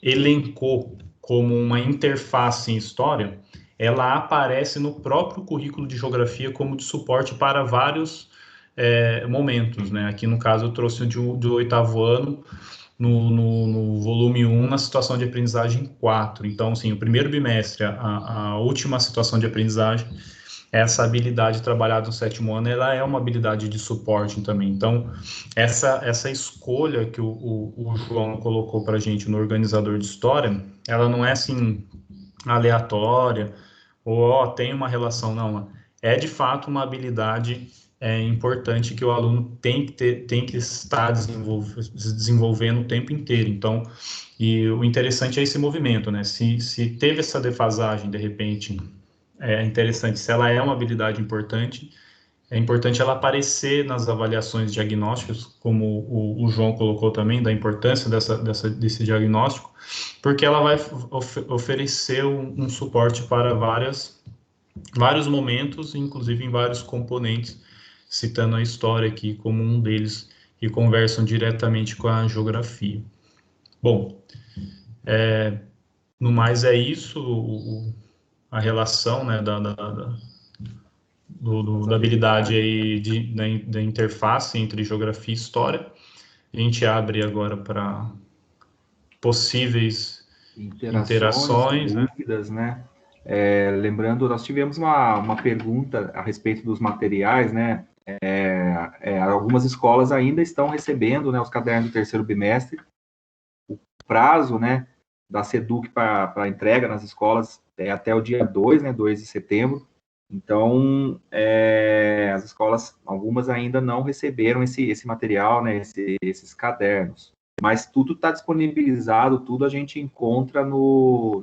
elencou como uma interface em história, ela aparece no próprio currículo de geografia como de suporte para vários momentos, né? Aqui no caso eu trouxe do 8º ano, no volume 1, na situação de aprendizagem 4. Então, assim, o primeiro bimestre, a última situação de aprendizagem, essa habilidade trabalhada no 7º ano, ela é uma habilidade de suporte também. Então, essa escolha que o João colocou para a gente no organizador de história, ela não é assim aleatória, ou tem uma relação, não. É de fato uma habilidade importante que o aluno tem que estar desenvolvendo o tempo inteiro. Então, e o interessante é esse movimento, né? Se teve essa defasagem, de repente, é interessante, se ela é uma habilidade importante, é importante ela aparecer nas avaliações diagnósticas, como o João colocou também, da importância desse diagnóstico, porque ela vai oferecer um suporte para vários momentos, inclusive em vários componentes, citando a história aqui como um deles, que conversam diretamente com a geografia. Bom, no mais é isso, a relação, né, da habilidade aí da interface entre geografia e história. A gente abre agora para possíveis interações, dúvidas, né? Lembrando, nós tivemos uma pergunta a respeito dos materiais, né? Algumas escolas ainda estão recebendo, né, os cadernos do 3º bimestre. O prazo, né, da SEDUC para entrega nas escolas é até o dia 2, né, 2 de setembro. Então, as escolas, algumas ainda não receberam esse material, né, esses cadernos. Mas tudo está disponibilizado, tudo a gente encontra no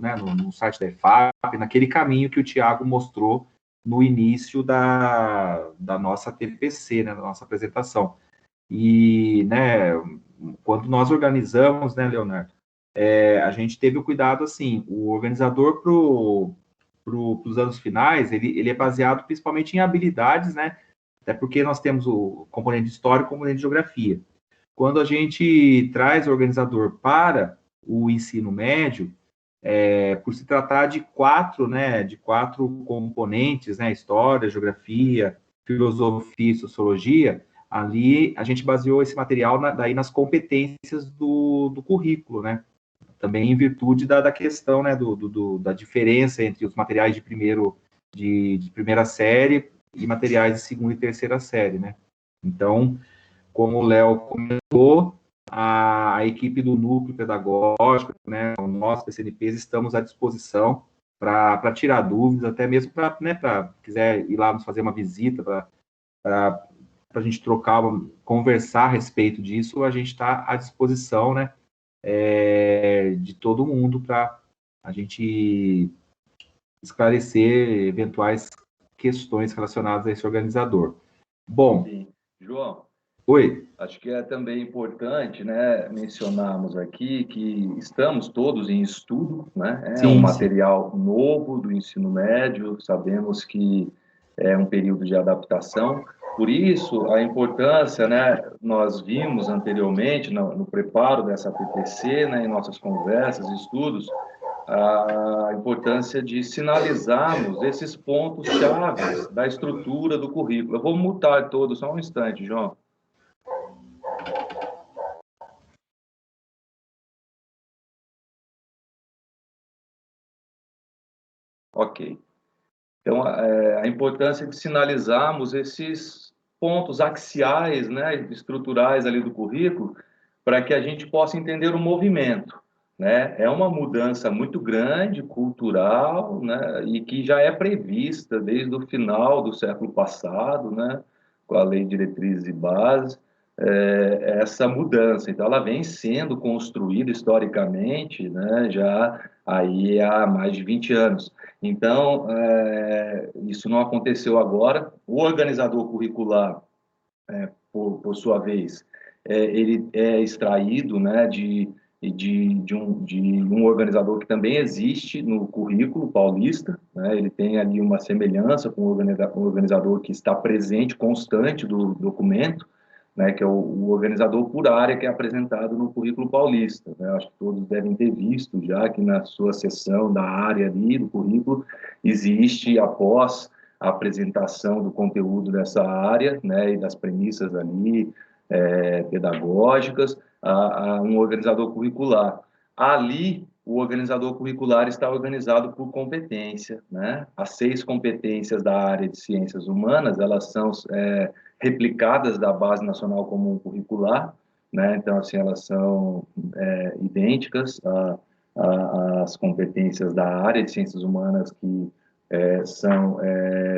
site da EFAP, naquele caminho que o Tiago mostrou no início da nossa TPC, né, da nossa apresentação. E, né, quando nós organizamos, né, Leonardo, a gente teve o cuidado, assim, o organizador para os anos finais, ele é baseado principalmente em habilidades, né, até porque nós temos o componente de história e o componente de geografia. Quando a gente traz o organizador para o ensino médio, por se tratar de quatro componentes, né, história, geografia, filosofia e sociologia, ali a gente baseou esse material daí nas competências do currículo, né? Também em virtude da questão, né, da diferença entre os materiais de primeira série e materiais de segunda e terceira série, né? Então, como o Léo comentou, a equipe do núcleo pedagógico, né, nós, PCNPs, estamos à disposição para tirar dúvidas, até mesmo para, né, quiser ir lá nos fazer uma visita, para a gente trocar, conversar a respeito disso, a gente está à disposição, né, de todo mundo para a gente esclarecer eventuais questões relacionadas a esse organizador. Bom. Sim. João. Oi. Acho que é também importante, né, mencionarmos aqui que estamos todos em estudo, né? É um material novo do ensino médio, sabemos que é um período de adaptação. Por isso, a importância, né, nós vimos anteriormente no preparo dessa PPC, né, em nossas conversas, estudos, a importância de sinalizarmos esses pontos chaves da estrutura do currículo. Eu vou mutar todos só um instante, João. Ok. Então, a importância de sinalizarmos esses pontos axiais, né, estruturais ali do currículo, para que a gente possa entender o movimento, né? É uma mudança muito grande, cultural, né, e que já é prevista desde o final do século passado, né, com a Lei de Diretrizes e Bases, essa mudança. Então, ela vem sendo construída historicamente, né, já aí há mais de 20 anos. Então, isso não aconteceu agora. O organizador curricular, por sua vez, ele é extraído, né, de um organizador que também existe no currículo paulista, né? Ele tem ali uma semelhança com o organizador que está presente, constante do documento, né, que é o organizador por área que é apresentado no currículo paulista, né? Acho que todos devem ter visto já que na sua seção da área ali do currículo existe, após a apresentação do conteúdo dessa área, né, e das premissas ali pedagógicas, a um organizador curricular. Ali, o organizador curricular está organizado por competência, né? As 6 competências da área de ciências humanas, elas são replicadas da Base Nacional Comum Curricular, né? Então, assim, elas são idênticas às competências da área de ciências humanas que são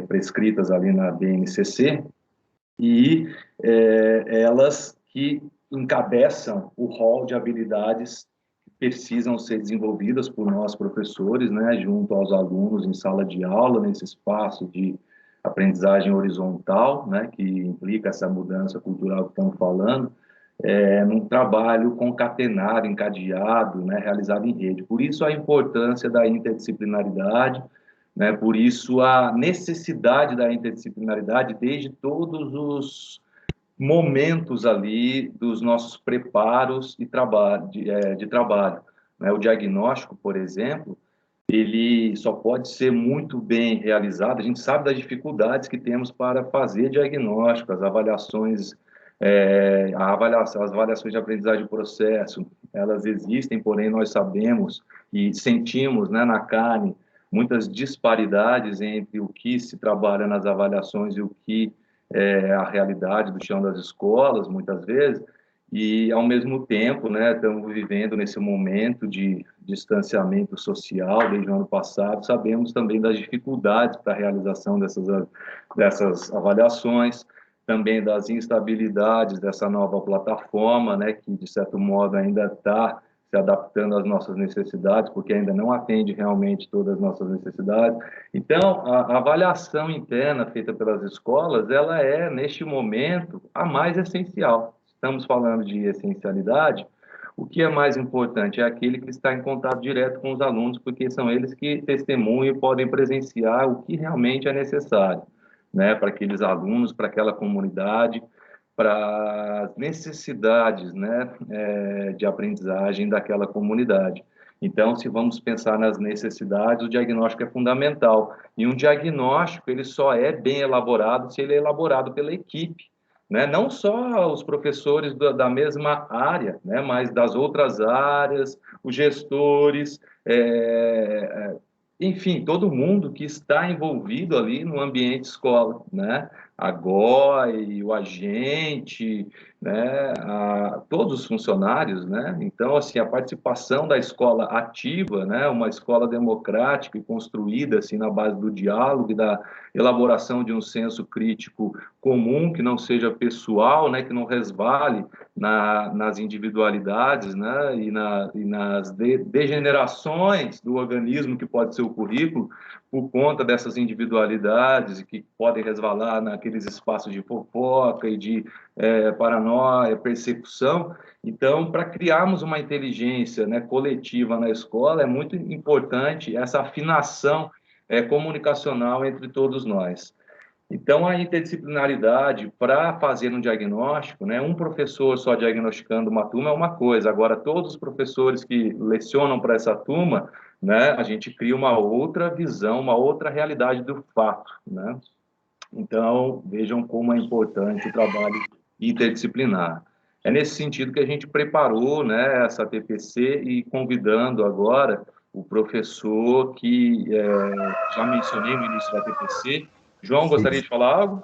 prescritas ali na BNCC, e elas que encabeçam o rol de habilidades que precisam ser desenvolvidas por nós professores, né, junto aos alunos em sala de aula, nesse espaço de aprendizagem horizontal, né, que implica essa mudança cultural que estamos falando, num trabalho concatenado, encadeado, né, realizado em rede. Por isso a importância da interdisciplinaridade, né, por isso a necessidade da interdisciplinaridade desde todos os momentos ali dos nossos preparos de trabalho, né? O diagnóstico, por exemplo, ele só pode ser muito bem realizado. A gente sabe das dificuldades que temos para fazer diagnóstico, as avaliações, as avaliações de aprendizagem do processo, elas existem, porém nós sabemos e sentimos, né, na carne muitas disparidades entre o que se trabalha nas avaliações e o que é a realidade do chão das escolas, muitas vezes, e, ao mesmo tempo, né, estamos vivendo nesse momento de distanciamento social desde o ano passado, sabemos também das dificuldades para a realização dessas avaliações, também das instabilidades dessa nova plataforma, né, que, de certo modo, ainda está se adaptando às nossas necessidades, porque ainda não atende realmente todas as nossas necessidades. Então, a avaliação interna feita pelas escolas, ela é, neste momento, a mais essencial. Estamos falando de essencialidade, o que é mais importante é aquele que está em contato direto com os alunos, porque são eles que testemunham e podem presenciar o que realmente é necessário, né, para aqueles alunos, para aquela comunidade, para as necessidades, né, de aprendizagem daquela comunidade. Então, se vamos pensar nas necessidades, o diagnóstico é fundamental. E um diagnóstico, ele só é bem elaborado se ele é elaborado pela equipe, né? Não só os professores da mesma área, né? Mas das outras áreas, os gestores, enfim, todo mundo que está envolvido ali no ambiente escola, né? A GOI, o agente, né? Todos os funcionários, né? Então, assim, a participação da escola ativa, né? Uma escola democrática e construída, assim, na base do diálogo e da elaboração de um senso crítico comum, que não seja pessoal, né? Que não resvale nas individualidades, né? E nas degenerações do organismo que pode ser o currículo, por conta dessas individualidades que podem resvalar naqueles espaços de fofoca e de paranoia, persecução. Então, para criarmos uma inteligência, né, coletiva na escola, é muito importante essa afinação comunicacional entre todos nós. Então, a interdisciplinaridade para fazer um diagnóstico, né, um professor só diagnosticando uma turma é uma coisa, agora todos os professores que lecionam para essa turma, né, a gente cria uma outra visão, uma outra realidade do fato, né? Então, vejam como é importante o trabalho interdisciplinar. É nesse sentido que a gente preparou, né, essa TPC e convidando agora o professor que já mencionei no início da TPC. João, gostaria de falar algo?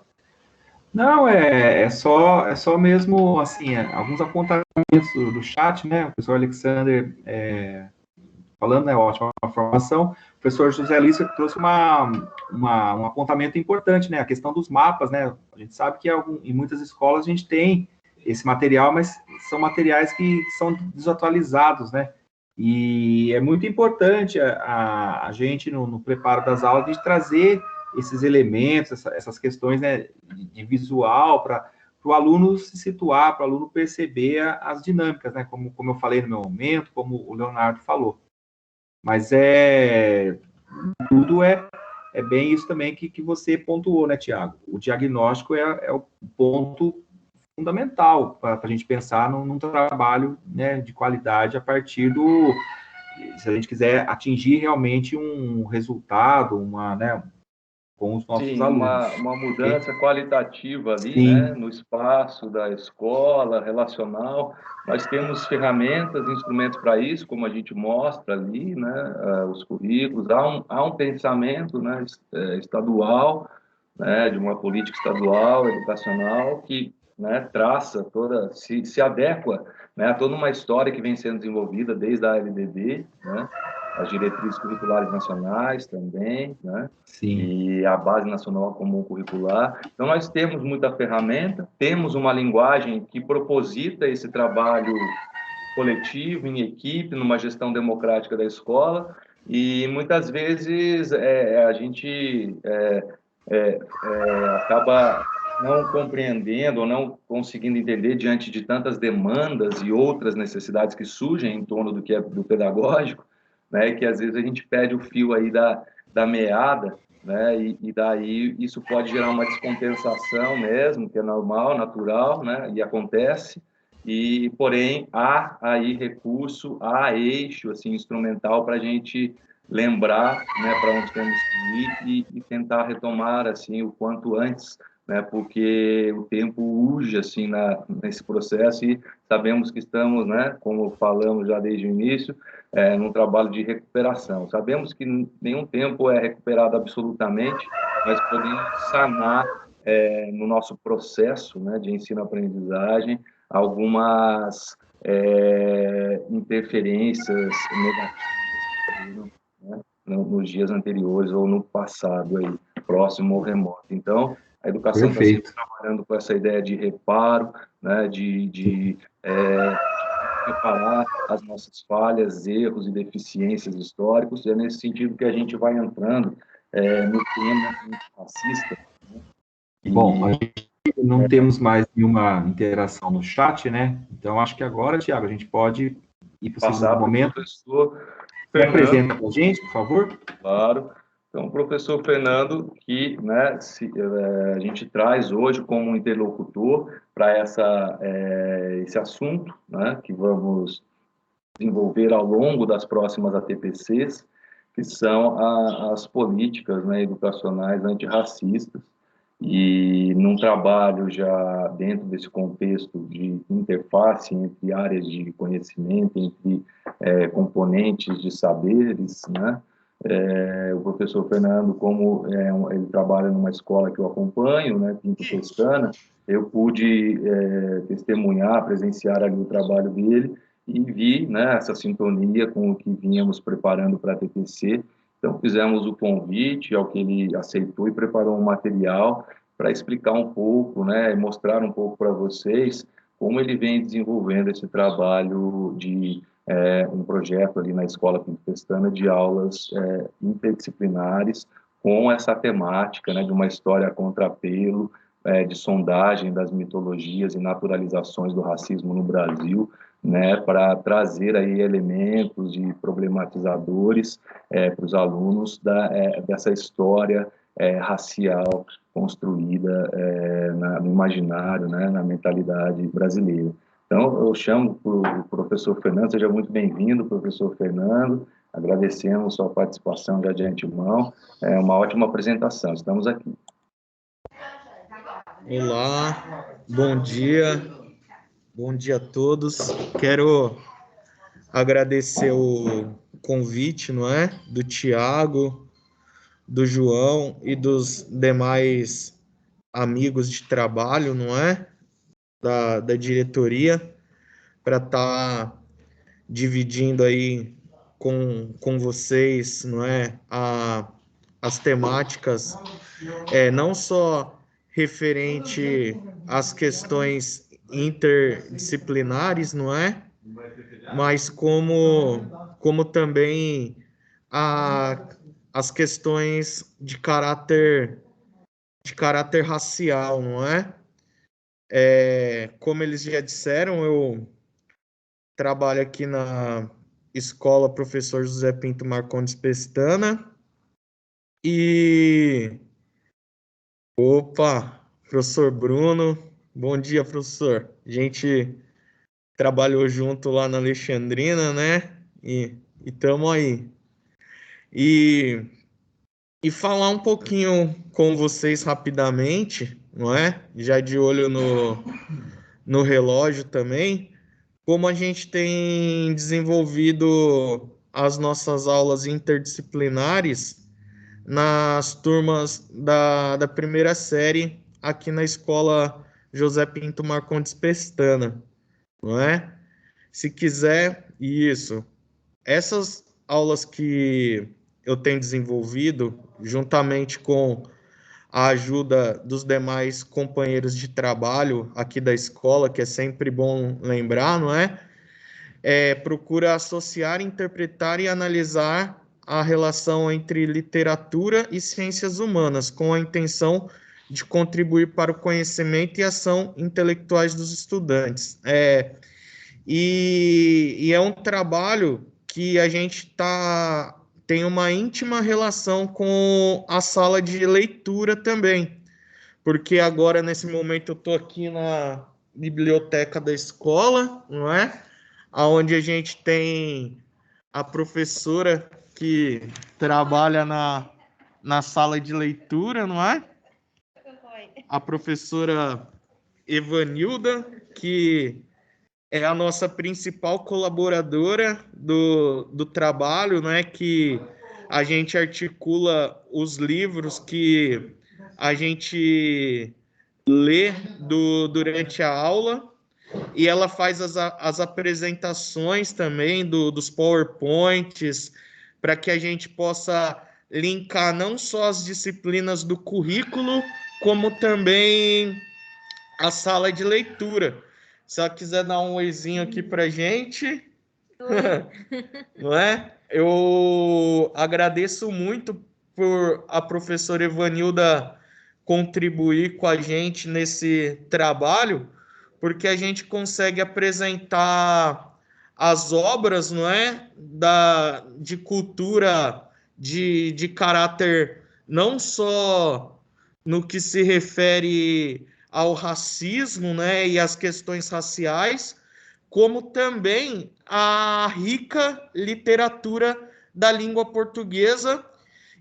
Não, é só mesmo, assim, alguns apontamentos do chat, né? O professor Alexander falando, né? Ótima formação. O professor José Lício trouxe um apontamento importante, né? A questão dos mapas, né? A gente sabe que em muitas escolas a gente tem esse material, mas são materiais que são desatualizados, né? E é muito importante a gente, no preparo das aulas, de trazer esses elementos, essas questões, né, de visual, para o aluno se situar, para o aluno perceber as dinâmicas, né, como eu falei no meu momento, como o Leonardo falou. Mas tudo é bem isso também que você pontuou, né, Tiago? O diagnóstico é o ponto fundamental para a gente pensar num trabalho, né, de qualidade a partir se a gente quiser atingir realmente um resultado, né, com os nossos Sim, alunos. uma mudança qualitativa ali, né, Sim, no espaço da escola, relacional. Nós temos ferramentas, instrumentos para isso, como a gente mostra ali, né, os currículos. Há um pensamento, né, estadual, né, de uma política estadual, educacional, que, né, traça se adequa, né, a toda uma história que vem sendo desenvolvida desde a LDB, né, as diretrizes curriculares nacionais também, né, sim. e a Base Nacional Comum Curricular. Então, nós temos muita ferramenta, temos uma linguagem que proposita esse trabalho coletivo, em equipe, numa gestão democrática da escola, e muitas vezes a gente acaba não compreendendo ou não conseguindo entender diante de tantas demandas e outras necessidades que surgem em torno do que é do pedagógico, né, que às vezes a gente perde o fio aí da meada, né, e daí isso pode gerar uma descompensação mesmo, que é normal, natural, né, e acontece, e porém há aí recurso, há eixo assim instrumental para a gente lembrar, né, para onde temos que ir e tentar retomar assim o quanto antes, né, porque o tempo urge assim nesse processo e sabemos que estamos, né, como falamos já desde o início, num trabalho de recuperação. Sabemos que nenhum tempo é recuperado absolutamente, mas podemos sanar no nosso processo, né, de ensino-aprendizagem algumas interferências negativas, né, nos dias anteriores ou no passado aí, próximo ou remoto. Então, a educação está sempre trabalhando com essa ideia de reparo, né, de reparar as nossas falhas, erros e deficiências históricos, e é nesse sentido que a gente vai entrando no tema racista. Né? Bom, a gente não temos mais nenhuma interação no chat, né? Então, acho que agora, Tiago, a gente pode ir para o segundo momento. Professor Fernando. Apresenta para a gente, por favor. Claro. Então, o professor Fernando, que, né, a gente traz hoje como interlocutor, para esse assunto, né, que vamos desenvolver ao longo das próximas ATPCs, que são as políticas, né, educacionais antirracistas, e num trabalho já dentro desse contexto de interface entre áreas de conhecimento, entre componentes de saberes, né, o professor Fernando, como ele trabalha numa escola que eu acompanho, né, Pinto Pestana, eu pude testemunhar, presenciar ali o trabalho dele e vi, né, essa sintonia com o que vínhamos preparando para a TPC. Então, fizemos o convite ao que ele aceitou e preparou um material para explicar um pouco, né, mostrar um pouco para vocês como ele vem desenvolvendo esse trabalho de um projeto ali na Escola Pinto Pestana de aulas interdisciplinares com essa temática, né, de uma história a contrapelo, de sondagem das mitologias e naturalizações do racismo no Brasil, né, para trazer aí elementos e problematizadores para os alunos dessa história racial construída no imaginário, né, na mentalidade brasileira. Então, eu chamo o professor Fernando, seja muito bem-vindo, professor Fernando, agradecemos sua participação já de antemão, é uma ótima apresentação, estamos aqui. Olá, bom dia a todos. Quero agradecer o convite, não é, do Tiago, do João e dos demais amigos de trabalho, não é, da diretoria, para estar dividindo aí com vocês, não é, as temáticas, não só referente às questões interdisciplinares, não é? Mas como também as questões de caráter racial, não é? Como eles já disseram, eu trabalho aqui na Escola Professor José Pinto Marcondes Pestana e professor Bruno, bom dia, professor. A gente trabalhou junto lá na Alexandrina, né? E estamos aí. E falar um pouquinho com vocês rapidamente, não é? Já de olho no relógio também, como a gente tem desenvolvido as nossas aulas interdisciplinares nas turmas da primeira série aqui na Escola José Pinto Marcondes Pestana, não é? Se quiser, isso. Essas aulas que eu tenho desenvolvido, juntamente com a ajuda dos demais companheiros de trabalho aqui da escola, que é sempre bom lembrar, não é? Procura associar, interpretar e analisar a relação entre literatura e ciências humanas, com a intenção de contribuir para o conhecimento e ação intelectuais dos estudantes. E é um trabalho que a gente tem uma íntima relação com a sala de leitura também, porque agora, nesse momento, eu estou aqui na biblioteca da escola, não é? Onde a gente tem a professora que trabalha na sala de leitura, não é? A professora Evanilda, que é a nossa principal colaboradora do trabalho, né? Que a gente articula os livros que a gente lê durante a aula, e ela faz as apresentações também dos PowerPoints, para que a gente possa linkar não só as disciplinas do currículo, como também a sala de leitura. Se ela quiser dar um oizinho aqui para a gente, não é? Eu agradeço muito por a professora Evanilda contribuir com a gente nesse trabalho, porque a gente consegue apresentar as obras, não é? De cultura de caráter não só no que se refere ao racismo, né, e às questões raciais, como também a rica literatura da língua portuguesa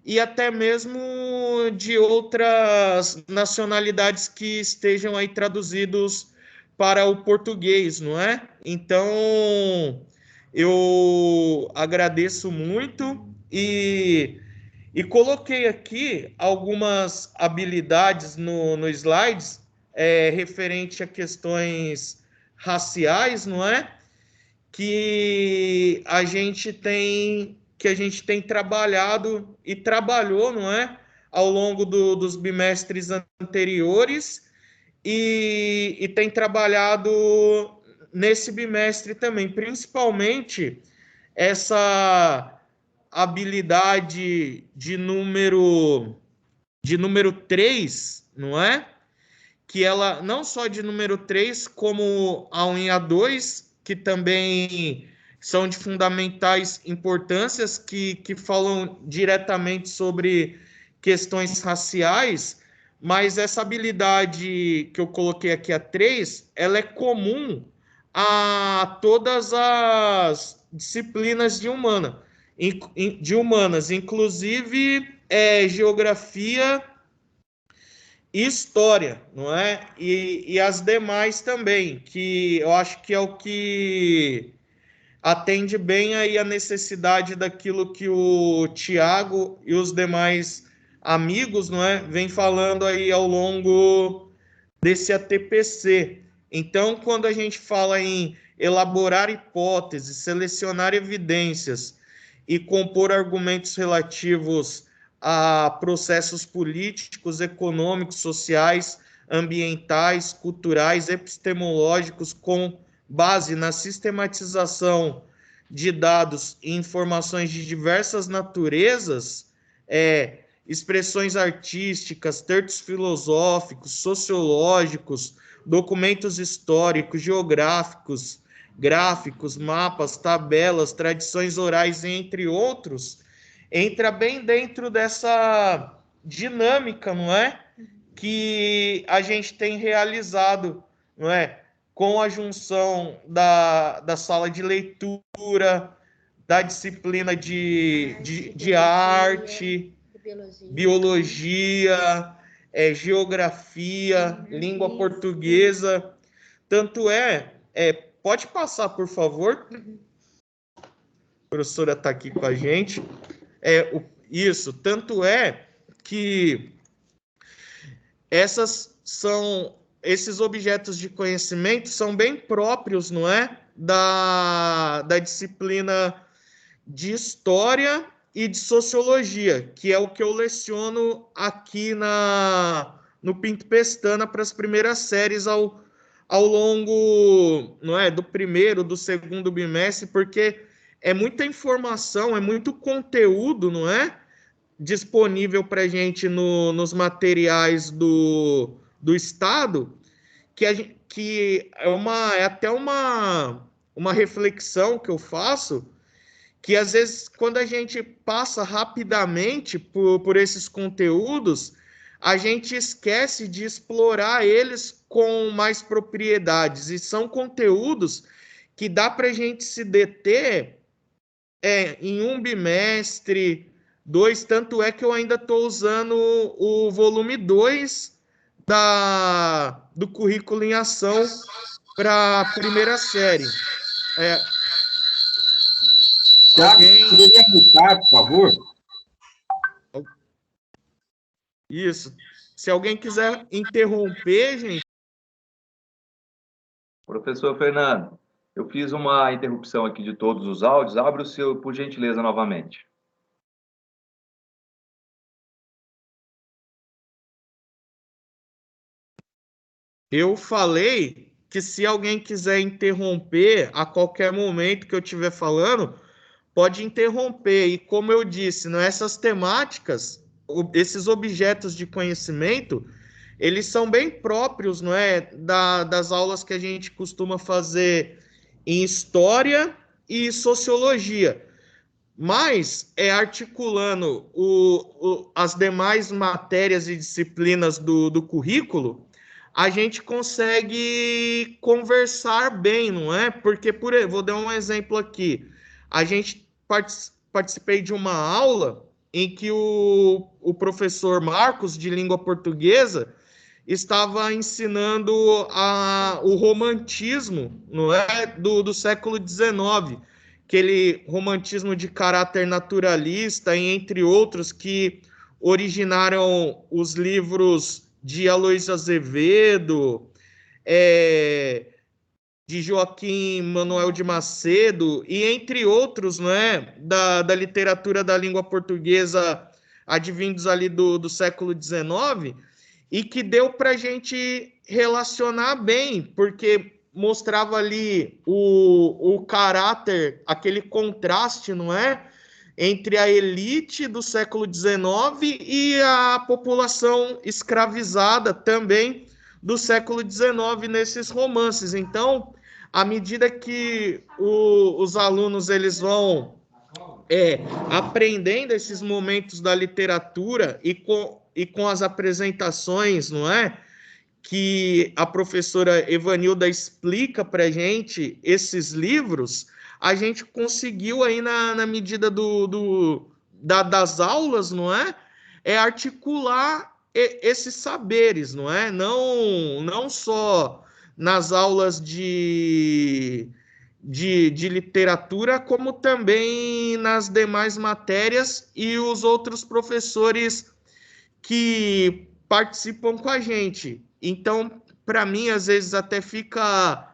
e até mesmo de outras nacionalidades que estejam aí traduzidos para o português, não é? Então, eu agradeço muito e coloquei aqui algumas habilidades no slides referente a questões raciais, não é? Que a gente tem trabalhado e trabalhou, não é? Ao longo dos bimestres anteriores e tem trabalhado nesse bimestre também, principalmente essa habilidade de número 3, não é? Que ela, não só de número 3, como a 1 e a 2, que também são de fundamentais importâncias, que falam diretamente sobre questões raciais, mas essa habilidade que eu coloquei aqui, a 3, ela é comum a todas as disciplinas de humanas, inclusive geografia e história, não é? E as demais também, que eu acho que é o que atende bem aí a necessidade daquilo que o Tiago e os demais amigos, não é, vem falando aí ao longo desse ATPC. Então, quando a gente fala em elaborar hipóteses, selecionar evidências e compor argumentos relativos a processos políticos, econômicos, sociais, ambientais, culturais, epistemológicos, com base na sistematização de dados e informações de diversas naturezas, expressões artísticas, textos filosóficos, sociológicos, documentos históricos, geográficos, gráficos, mapas, tabelas, tradições orais, entre outros, entra bem dentro dessa dinâmica, não é? Que a gente tem realizado, não é? Com a junção da sala de leitura, da disciplina de arte, biologia, geografia, língua portuguesa. Tanto pode passar, por favor. A professora está aqui com a gente. Isso, tanto é que esses objetos de conhecimento são bem próprios, não é? Da disciplina de história e de sociologia, que é o que eu leciono aqui no Pinto Pestana para as primeiras séries ao longo, não é, do primeiro, do segundo bimestre, porque é muita informação, é muito conteúdo, não é? Disponível para a gente nos materiais do Estado, que é até uma reflexão que eu faço, que às vezes, quando a gente passa rapidamente por esses conteúdos, a gente esquece de explorar eles com mais propriedades, e são conteúdos que dá para a gente se deter em um bimestre, 2, tanto é que eu ainda estou usando o volume 2 do Currículo em Ação para a primeira série. Alguém... Poderia mutar, por favor? Isso. Se alguém quiser interromper, gente... Professor Fernando, eu fiz uma interrupção aqui de todos os áudios. Abra o seu, por gentileza, novamente. Eu falei que se alguém quiser interromper a qualquer momento que eu estiver falando, pode interromper. E como eu disse, essas temáticas, esses objetos de conhecimento, eles são bem próprios, não é, das aulas que a gente costuma fazer em história e sociologia. Mas articulando as demais matérias e disciplinas do currículo, a gente consegue conversar bem, não é? Porque, vou dar um exemplo aqui. A gente participei de uma aula em que o professor Marcos, de língua portuguesa, estava ensinando o romantismo, não é? Do século XIX, aquele romantismo de caráter naturalista, entre outros, que originaram os livros de Aloysio Azevedo, de Joaquim Manuel de Macedo, e entre outros, não é? Da literatura da língua portuguesa, advindos ali do século XIX, e que deu para a gente relacionar bem, porque mostrava ali o caráter, aquele contraste, não é? Entre a elite do século XIX e a população escravizada também do século XIX nesses romances. Então, à medida que os alunos eles vão aprendendo esses momentos da literatura e com as apresentações, não é? Que a professora Evanilda explica para a gente esses livros, a gente conseguiu aí na medida das aulas, não é? Articular esses saberes, não é? Não só nas aulas de literatura, como também nas demais matérias e os outros professores que participam com a gente. Então, para mim, às vezes até fica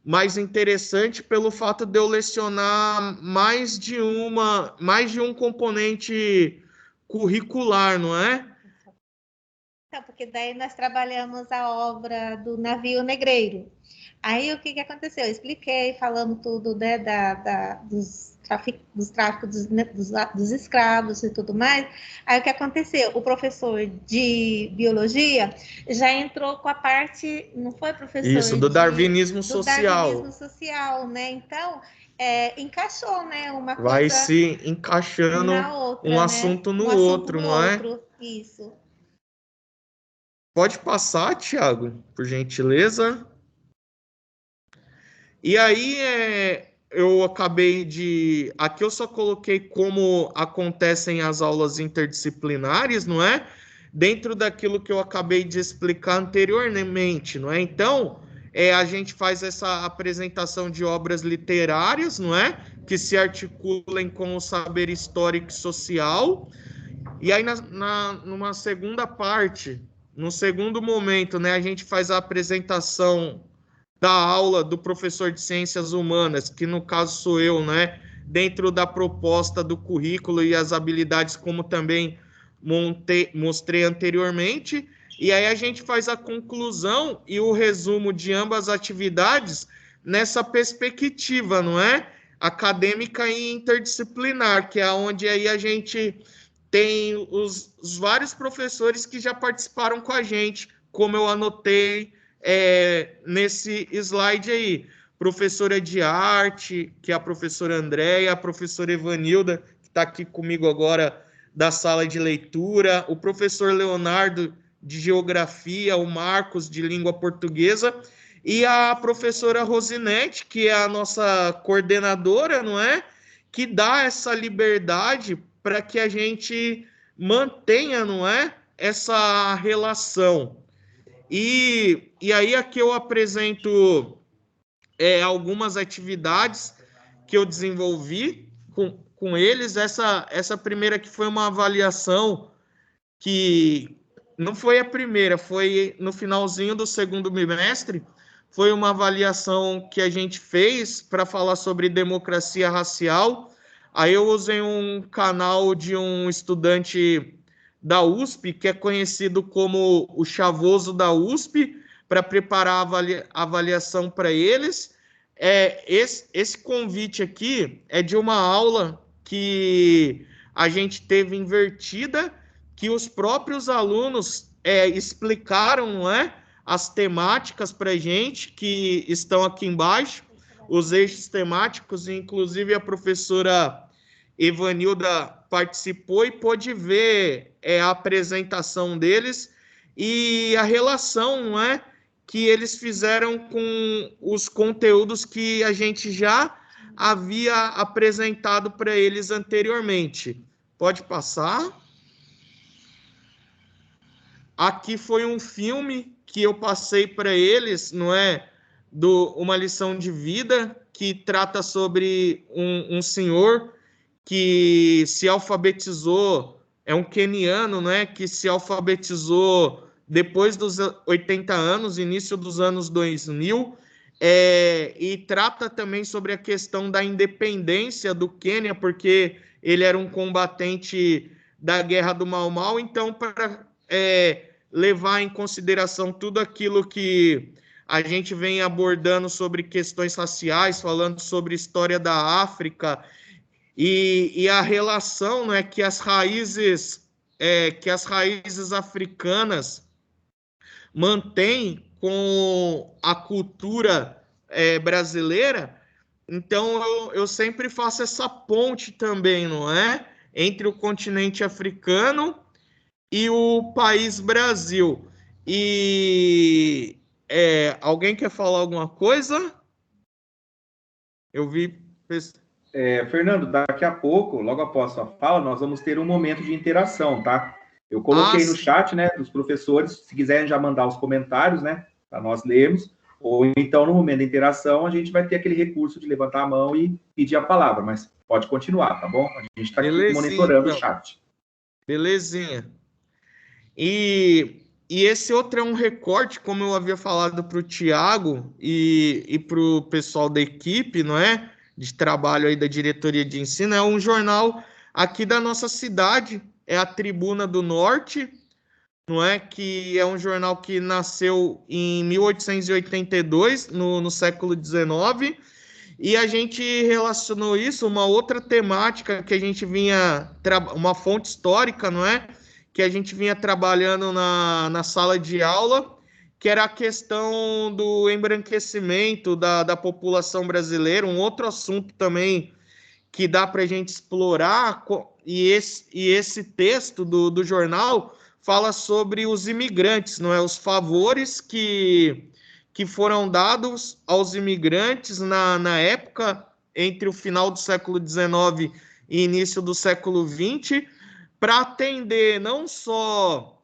mais interessante pelo fato de eu lecionar mais de um componente curricular, não é? Então, porque daí nós trabalhamos a obra do Navio Negreiro. Aí o que aconteceu? Eu expliquei, falando tudo, né, dos tráficos dos escravos e tudo mais. Aí o que aconteceu? O professor de biologia já entrou com a parte, não foi, professor? Isso, do darwinismo social. Do darwinismo social, né? Então, encaixou, né? Uma coisa vai se encaixando outra, um né? assunto no outro, não é? Isso. Pode passar, Tiago, por gentileza. E aí, eu acabei de... Aqui eu só coloquei como acontecem as aulas interdisciplinares, não é? Dentro daquilo que eu acabei de explicar anteriormente, não é? Então, a gente faz essa apresentação de obras literárias, não é? Que se articulem com o saber histórico e social. E aí, numa segunda parte, no segundo momento, né, a gente faz a apresentação da aula do professor de Ciências Humanas, que no caso sou eu, né, dentro da proposta do currículo e as habilidades, como também mostrei anteriormente, e aí a gente faz a conclusão e o resumo de ambas as atividades nessa perspectiva, não é? Acadêmica e interdisciplinar, que é onde aí a gente tem os vários professores que já participaram com a gente, como eu anotei nesse slide aí. Professora de arte, que é a professora Andréia, a professora Evanilda, que está aqui comigo agora da sala de leitura, o professor Leonardo, de geografia, o Marcos, de língua portuguesa, e a professora Rosinete, que é a nossa coordenadora, não é? Que dá essa liberdade para que a gente mantenha, não é? Essa relação. E aí aqui eu apresento algumas atividades que eu desenvolvi com eles. Essa primeira que foi uma avaliação que não foi a primeira, foi no finalzinho do segundo bimestre, foi uma avaliação que a gente fez para falar sobre democracia racial. Aí eu usei um canal de um estudante da USP, que é conhecido como o Chavoso da USP, para preparar a avaliação para eles. Esse convite aqui é de uma aula que a gente teve invertida, que os próprios alunos explicaram, não é? As temáticas para a gente, que estão aqui embaixo, os eixos temáticos, inclusive a professora Evanilda participou e pôde ver a apresentação deles e a relação, não é, que eles fizeram com os conteúdos que a gente já havia apresentado para eles anteriormente. Pode passar. Aqui foi um filme que eu passei para eles, não é? Uma lição de vida, que trata sobre um senhor que se alfabetizou, é um queniano, né? Que se alfabetizou depois dos 80 anos, início dos anos 2000, e trata também sobre a questão da independência do Quênia, porque ele era um combatente da Guerra do Mau Mau, então, para levar em consideração tudo aquilo que a gente vem abordando sobre questões raciais, falando sobre história da África e a relação, né, que as raízes africanas mantêm com a cultura brasileira. Então eu sempre faço essa ponte também, não é? Entre o continente africano e o país Brasil. E alguém quer falar alguma coisa? Eu vi. Fernando, daqui a pouco, logo após a sua fala, nós vamos ter um momento de interação, tá? Eu coloquei no chat, né, dos professores, se quiserem já mandar os comentários, né, para nós lermos, ou então no momento da interação a gente vai ter aquele recurso de levantar a mão e pedir a palavra, mas pode continuar, tá bom? A gente está aqui monitorando o chat. Belezinha. E esse outro é um recorte, como eu havia falado para o Tiago e para o pessoal da equipe, não é? De trabalho aí da diretoria de ensino, é um jornal aqui da nossa cidade, é a Tribuna do Norte, não é? Que é um jornal que nasceu em 1882, no século XIX, e a gente relacionou isso a uma outra temática que a gente vinha, uma fonte histórica, não é? Que a gente vinha trabalhando na sala de aula, que era a questão do embranquecimento da população brasileira, um outro assunto também que dá para a gente explorar, e esse texto do jornal fala sobre os imigrantes, não é? Os favores que foram dados aos imigrantes na época, entre o final do século XIX e início do século XX, para atender não só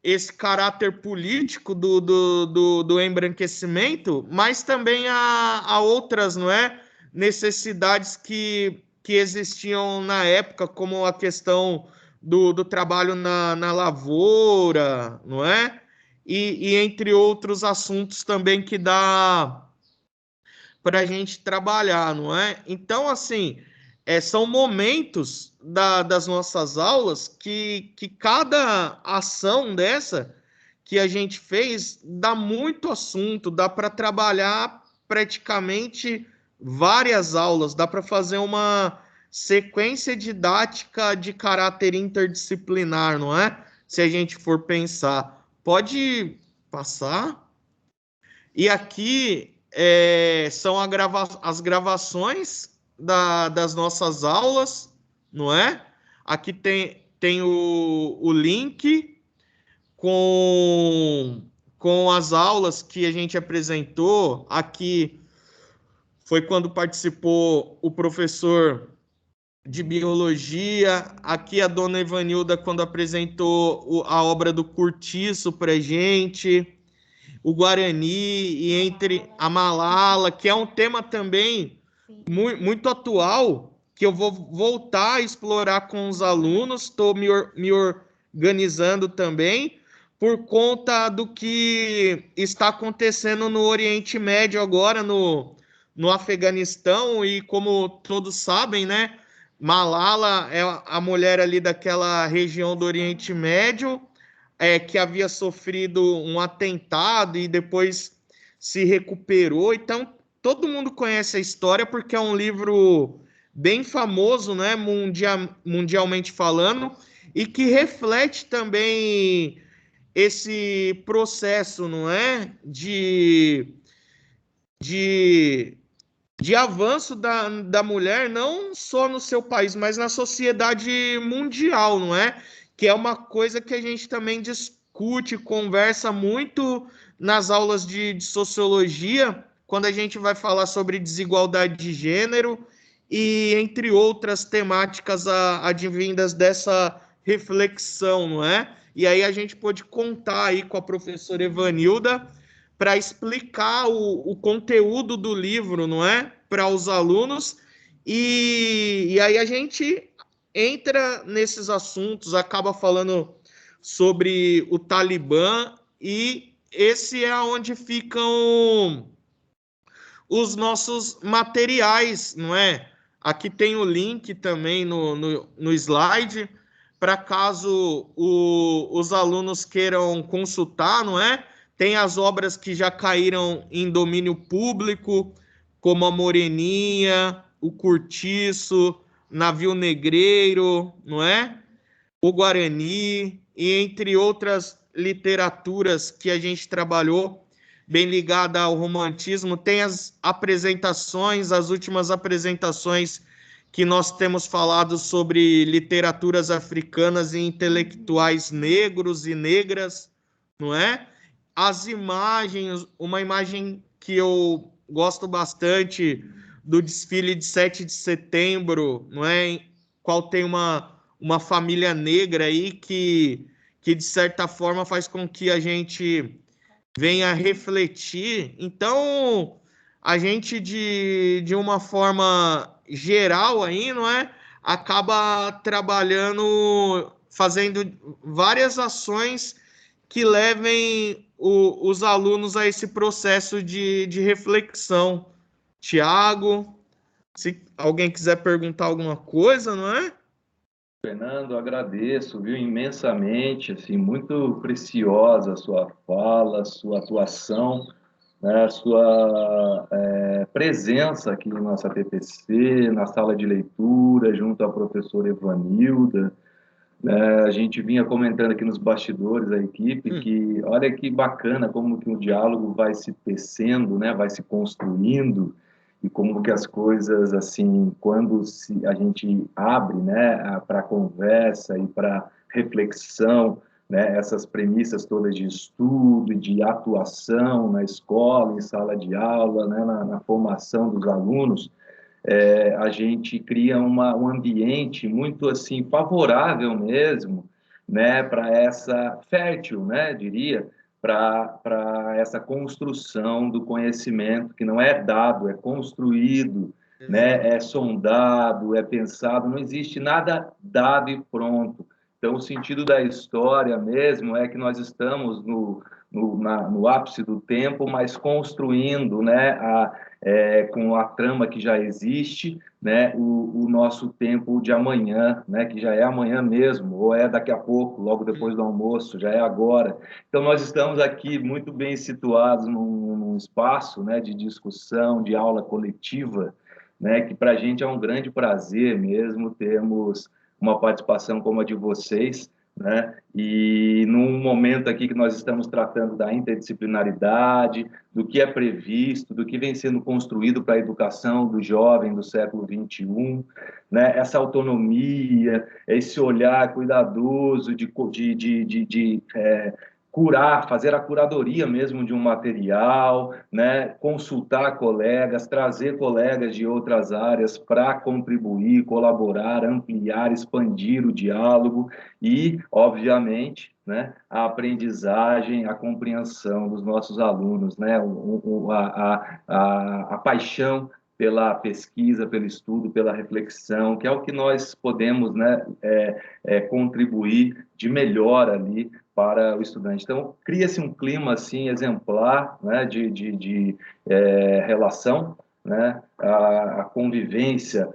esse caráter político do embranquecimento, mas também a outras, não é, necessidades que existiam na época, como a questão do trabalho na lavoura, não é? E entre outros assuntos também que dá para a gente trabalhar, não é? Então, assim, são momentos das nossas aulas que cada ação dessa que a gente fez dá muito assunto, dá para trabalhar praticamente várias aulas, dá para fazer uma sequência didática de caráter interdisciplinar, não é? Se a gente for pensar. Pode passar? E aqui são as gravações das nossas aulas, não é? Aqui tem o link com as aulas que a gente apresentou. Aqui foi quando participou o professor de biologia. Aqui a dona Evanilda, quando apresentou a obra do Curtiço para a gente. O Guarani e entre a Malala, que é um tema também muito atual, que eu vou voltar a explorar com os alunos, estou me organizando também, por conta do que está acontecendo no Oriente Médio agora, no Afeganistão, e como todos sabem, né, Malala é a mulher ali daquela região do Oriente Médio, que havia sofrido um atentado e depois se recuperou. Então, todo mundo conhece a história porque é um livro bem famoso, né, mundialmente falando, e que reflete também esse processo, não é, de avanço da mulher, não só no seu país, mas na sociedade mundial, não é? Que é uma coisa que a gente também discute, conversa muito nas aulas de sociologia, quando a gente vai falar sobre desigualdade de gênero e entre outras temáticas advindas dessa reflexão, não é? E aí a gente pôde contar aí com a professora Evanilda para explicar o conteúdo do livro, não é? Para os alunos. E aí a gente entra nesses assuntos, acaba falando sobre o Talibã, e esse é onde ficam os nossos materiais, não é? Aqui tem o link também no slide, para caso os alunos queiram consultar, não é? Tem as obras que já caíram em domínio público, como a Moreninha, o Curtiço, Navio Negreiro, não é? O Guarani, e entre outras literaturas que a gente trabalhou, bem ligada ao romantismo. Tem as apresentações, as últimas apresentações que nós temos falado sobre literaturas africanas e intelectuais negros e negras, não é? As imagens, uma imagem que eu gosto bastante do desfile de 7 de setembro, não é? Qual tem uma família negra aí que, de certa forma, faz com que a gente venha refletir. Então, a gente, de uma forma geral aí, não é? Acaba trabalhando, fazendo várias ações que levem os alunos a esse processo de reflexão. Tiago, se alguém quiser perguntar alguma coisa, não é? Fernando, agradeço, viu, imensamente, assim, muito preciosa a sua fala, a sua atuação, né, a sua presença aqui na nossa TPC, na sala de leitura, junto à professora Evanilda. A gente vinha comentando aqui nos bastidores, a equipe, que olha que bacana como que o diálogo vai se tecendo, né, vai se construindo, e como que as coisas, assim, quando a gente abre, né, para conversa e para reflexão, né, essas premissas todas de estudo e de atuação na escola, em sala de aula, né, na formação dos alunos, a gente cria um ambiente muito assim favorável mesmo, né, para essa fértil, né, diria, para essa construção do conhecimento que não é dado, é construído, né, é sondado, é pensado, não existe nada dado e pronto. Então, o sentido da história mesmo é que nós estamos no ápice do tempo, mas construindo, né, com a trama que já existe, né, o nosso tempo de amanhã, né, que já é amanhã mesmo, ou é daqui a pouco, logo depois do almoço, já é agora. Então, nós estamos aqui muito bem situados num espaço, né, de discussão, de aula coletiva, né, que para a gente é um grande prazer mesmo termos uma participação como a de vocês, né? E num momento aqui que nós estamos tratando da interdisciplinaridade, do que é previsto, do que vem sendo construído para a educação do jovem do século XXI, né? Essa autonomia, esse olhar cuidadoso de curar, fazer a curadoria mesmo de um material, né? Consultar colegas, trazer colegas de outras áreas para contribuir, colaborar, ampliar, expandir o diálogo e, obviamente, né, a aprendizagem, a compreensão dos nossos alunos, né? A paixão pela pesquisa, pelo estudo, pela reflexão, que é o que nós podemos, né, contribuir de melhor ali para o estudante. Então, cria-se um clima assim exemplar, né, de relação, né, a convivência,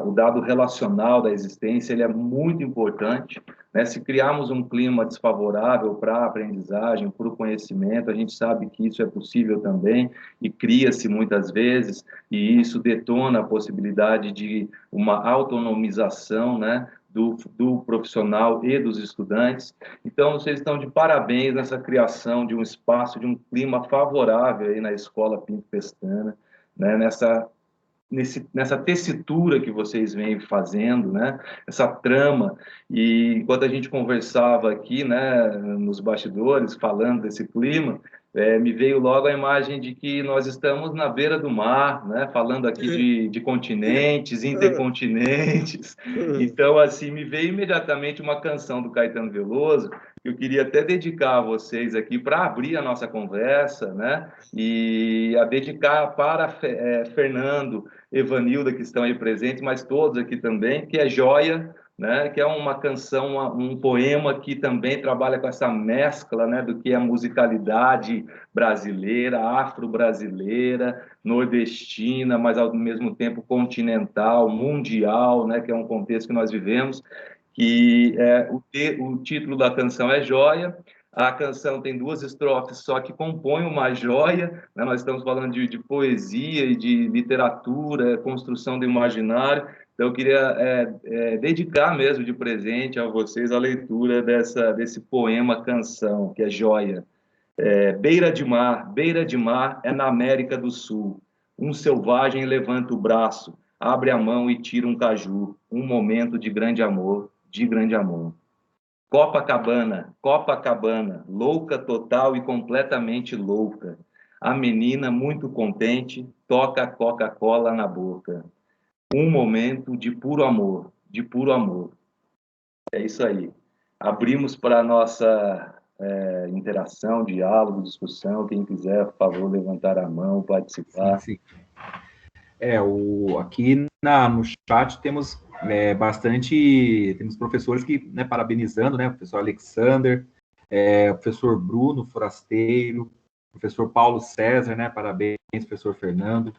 o dado relacional da existência, ele é muito importante, né? Se criarmos um clima desfavorável para a aprendizagem, para o conhecimento, a gente sabe que isso é possível também, e cria-se muitas vezes, e isso detona a possibilidade de uma autonomização, né, do profissional e dos estudantes. Então, vocês estão de parabéns nessa criação de um espaço, de um clima favorável aí na Escola Pinto Pestana, né, nessa nessa tessitura que vocês vêm fazendo, né? Essa trama. E enquanto a gente conversava aqui, né, nos bastidores, falando desse clima, me veio logo a imagem de que nós estamos na beira do mar, né? Falando aqui de continentes, intercontinentes. Então, assim, me veio imediatamente uma canção do Caetano Veloso, que eu queria até dedicar a vocês aqui para abrir a nossa conversa, né? E a dedicar para Fernando, Evanilda, que estão aí presentes, mas todos aqui também, que é Joia, né, que é uma canção, um poema que também trabalha com essa mescla, né, do que é a musicalidade brasileira, afro-brasileira, nordestina, mas ao mesmo tempo continental, mundial, né, que é um contexto que nós vivemos, que o título da canção é Joia. A canção tem 2 estrofes só que compõem uma joia, né? Nós estamos falando de poesia e de literatura, construção do imaginário. Então, eu queria dedicar mesmo de presente a vocês a leitura desse poema canção, que é Joia. Beira de mar é na América do Sul. Um selvagem levanta o braço, abre a mão e tira um caju. Um momento de grande amor, de grande amor. Copacabana, Copacabana, louca total e completamente louca. A menina, muito contente, toca a Coca-Cola na boca. Um momento de puro amor, de puro amor. É isso aí. Abrimos para a nossa interação, diálogo, discussão. Quem quiser, por favor, levantar a mão, participar. Sim, sim. Aqui no chat temos temos professores que, né, parabenizando, né, o professor Alexander, o professor Bruno Forasteiro, o professor Paulo César, né, parabéns, professor Fernando, o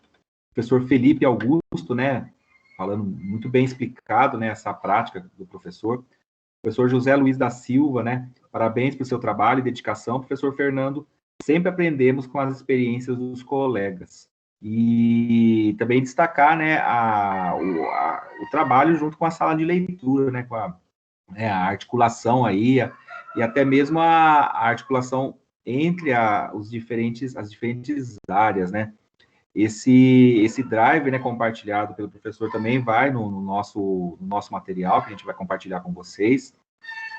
professor Felipe Augusto, né, falando muito bem explicado, né, essa prática do professor, o professor José Luiz da Silva, né, parabéns pelo seu trabalho e dedicação, professor Fernando, sempre aprendemos com as experiências dos colegas. E também destacar, né, o trabalho junto com a sala de leitura, né, com a articulação aí, e até mesmo a articulação entre as diferentes áreas, né. Esse drive, né, compartilhado pelo professor também vai no nosso material, que a gente vai compartilhar com vocês.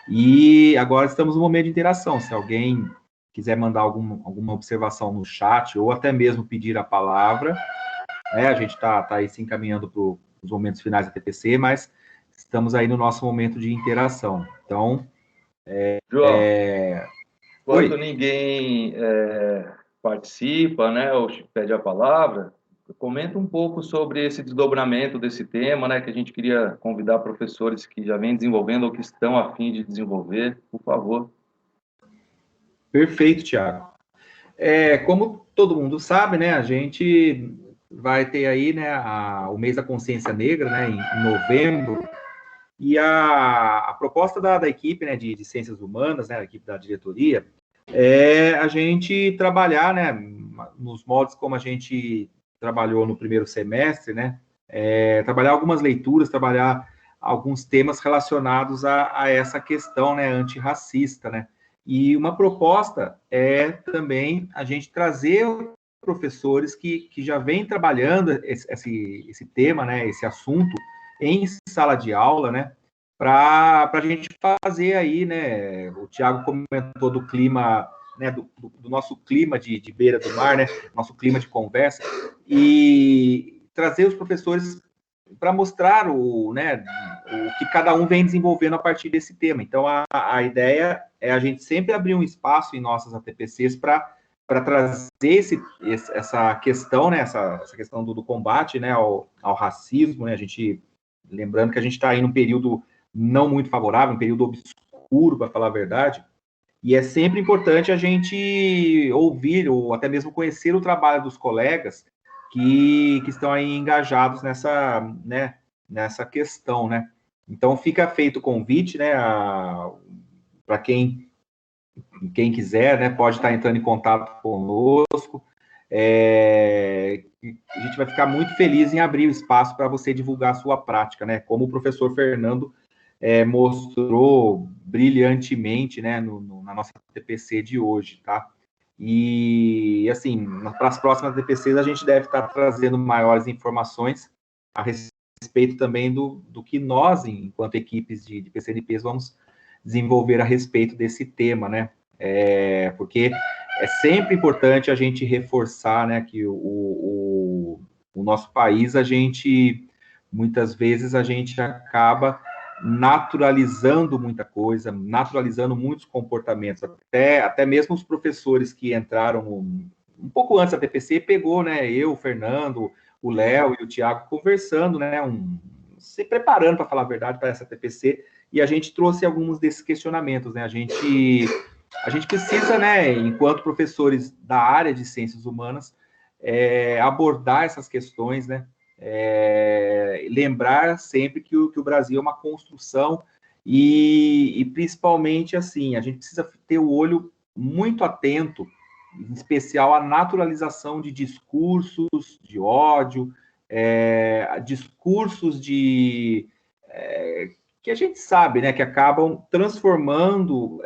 E agora estamos no momento de interação. Se alguém quiser mandar alguma observação no chat, ou até mesmo pedir a palavra, né, a gente está aí se encaminhando para os momentos finais da TPC, mas estamos aí no nosso momento de interação. Então, João, enquanto ninguém participa, né, ou pede a palavra, comenta um pouco sobre esse desdobramento desse tema, né, que a gente queria convidar professores que já vêm desenvolvendo ou que estão a fim de desenvolver, por favor. Perfeito, Thiago. Como todo mundo sabe, né, a gente vai ter aí, né, o mês da consciência negra, né, em novembro, e a proposta da equipe, né, de ciências humanas, né, a equipe da diretoria, é a gente trabalhar, né, nos moldes como a gente trabalhou no primeiro semestre, né, trabalhar algumas leituras, trabalhar alguns temas relacionados a essa questão, né, antirracista, né. E uma proposta é também a gente trazer professores que já vêm trabalhando esse tema, né, esse assunto, em sala de aula, né, para a gente fazer aí, né, o Thiago comentou do clima, né, do nosso clima de beira do mar, né, nosso clima de conversa, e trazer os professores para mostrar o que cada um vem desenvolvendo a partir desse tema. Então, a ideia é a gente sempre abrir um espaço em nossas ATPCs para trazer essa questão, né, essa questão do combate, né, ao racismo, né, a gente, lembrando que a gente está aí num período não muito favorável, um período obscuro, para falar a verdade, e é sempre importante a gente ouvir ou até mesmo conhecer o trabalho dos colegas que estão aí engajados nessa questão, né? Então, fica feito o convite, né, para quem quiser, né, pode estar entrando em contato conosco. A gente vai ficar muito feliz em abrir o espaço para você divulgar a sua prática, né? Como o professor Fernando mostrou brilhantemente, né, na nossa TPC de hoje, tá? E, assim, para as próximas DPCs, a gente deve estar trazendo maiores informações a respeito também do que nós, enquanto equipes de PCNPs, vamos desenvolver a respeito desse tema, né? Porque é sempre importante a gente reforçar, né, que o nosso país, muitas vezes, a gente acaba naturalizando muita coisa, naturalizando muitos comportamentos, até mesmo os professores que entraram um pouco antes da TPC, pegou, né, eu, o Fernando, o Léo e o Tiago conversando, né, se preparando, para falar a verdade, para essa TPC, e a gente trouxe alguns desses questionamentos, né, a gente precisa, né, enquanto professores da área de ciências humanas, abordar essas questões, né, lembrar sempre que o Brasil é uma construção e principalmente, assim, a gente precisa ter o olho muito atento, em especial à naturalização de discursos de ódio, discursos que a gente sabe, né, que acabam transformando,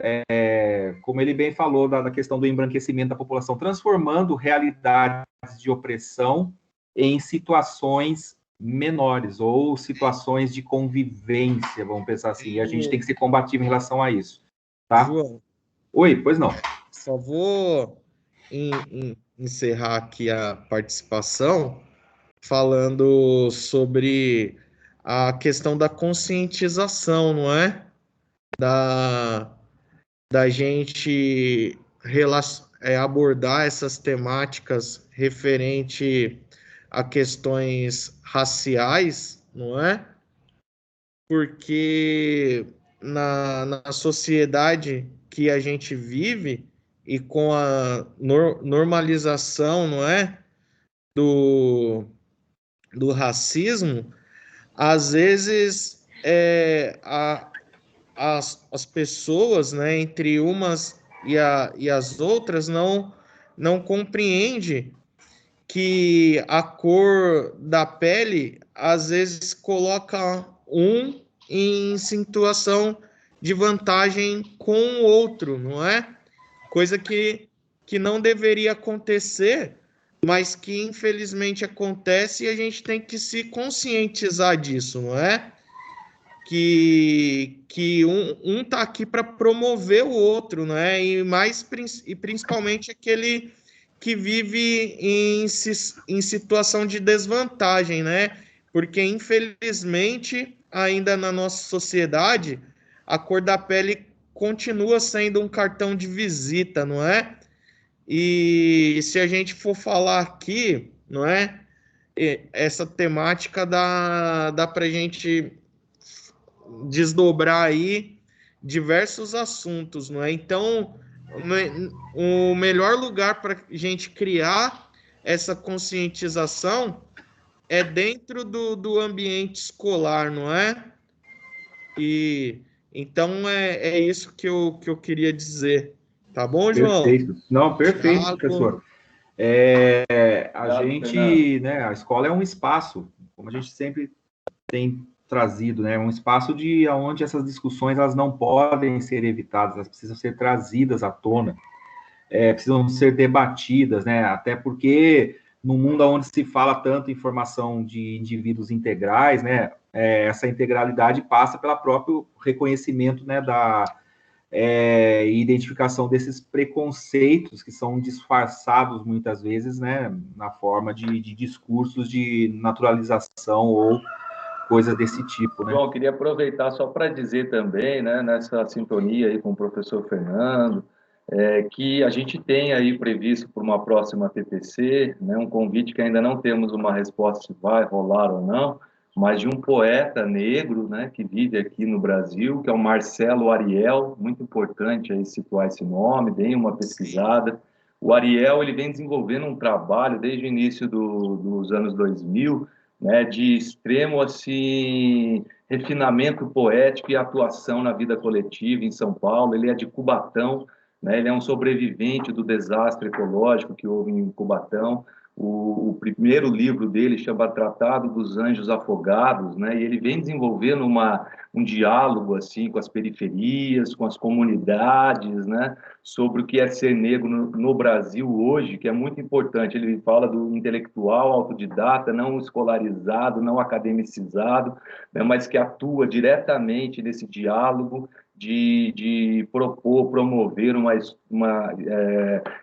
como ele bem falou, da questão do embranquecimento da população, transformando realidades de opressão em situações menores, ou situações de convivência, vamos pensar assim, e a gente tem que ser combativo em relação a isso, tá? João, Oi, pois não. só vou encerrar aqui a participação falando sobre a questão da conscientização, não é? Da gente abordar essas temáticas referente a questões raciais, não é? Porque na sociedade que a gente vive e com a normalização, não é? Do racismo, às vezes as pessoas, né, entre umas e as outras, não compreende que a cor da pele às vezes coloca um em situação de vantagem com o outro, não é? Coisa que não deveria acontecer, mas que infelizmente acontece e a gente tem que se conscientizar disso, não é? Que um tá aqui para promover o outro, né? E principalmente aquele que vive em situação de desvantagem, né? Porque infelizmente ainda na nossa sociedade a cor da pele continua sendo um cartão de visita, não é? E se a gente for falar aqui, não é? Essa temática dá para a gente desdobrar aí diversos assuntos, não é? Então, o melhor lugar para a gente criar essa conscientização é dentro do ambiente escolar, não é? E então é isso que eu queria dizer. Tá bom, João? Perfeito. Não, perfeito, Thiago. professor. Né, a escola é um espaço, como a gente sempre tem trazido, né, um espaço onde essas discussões elas não podem ser evitadas, elas precisam ser trazidas à tona, precisam ser debatidas, né, até porque no mundo onde se fala tanto em formação de indivíduos integrais, né, essa integralidade passa pelo próprio reconhecimento, né, identificação desses preconceitos que são disfarçados muitas vezes, né, na forma de discursos de naturalização ou coisas desse tipo, né? Bom, queria aproveitar só para dizer também, né, nessa sintonia aí com o professor Fernando, que a gente tem aí previsto por uma próxima TPC, né, um convite que ainda não temos uma resposta se vai rolar ou não, mas de um poeta negro, né, que vive aqui no Brasil, que é o Marcelo Ariel, muito importante aí situar esse nome, deem uma pesquisada. O Ariel, ele vem desenvolvendo um trabalho desde o início dos anos 2000, né, de extremo, assim, refinamento poético e atuação na vida coletiva em São Paulo. Ele é de Cubatão, né, ele é um sobrevivente do desastre ecológico que houve em Cubatão. o primeiro livro dele chama Tratado dos Anjos Afogados, né? E ele vem desenvolvendo um diálogo assim com as periferias, com as comunidades, né? Sobre o que é ser negro no Brasil hoje, que é muito importante. Ele fala do intelectual autodidata, não escolarizado, não academicizado, né? Mas que atua diretamente nesse diálogo de promover uma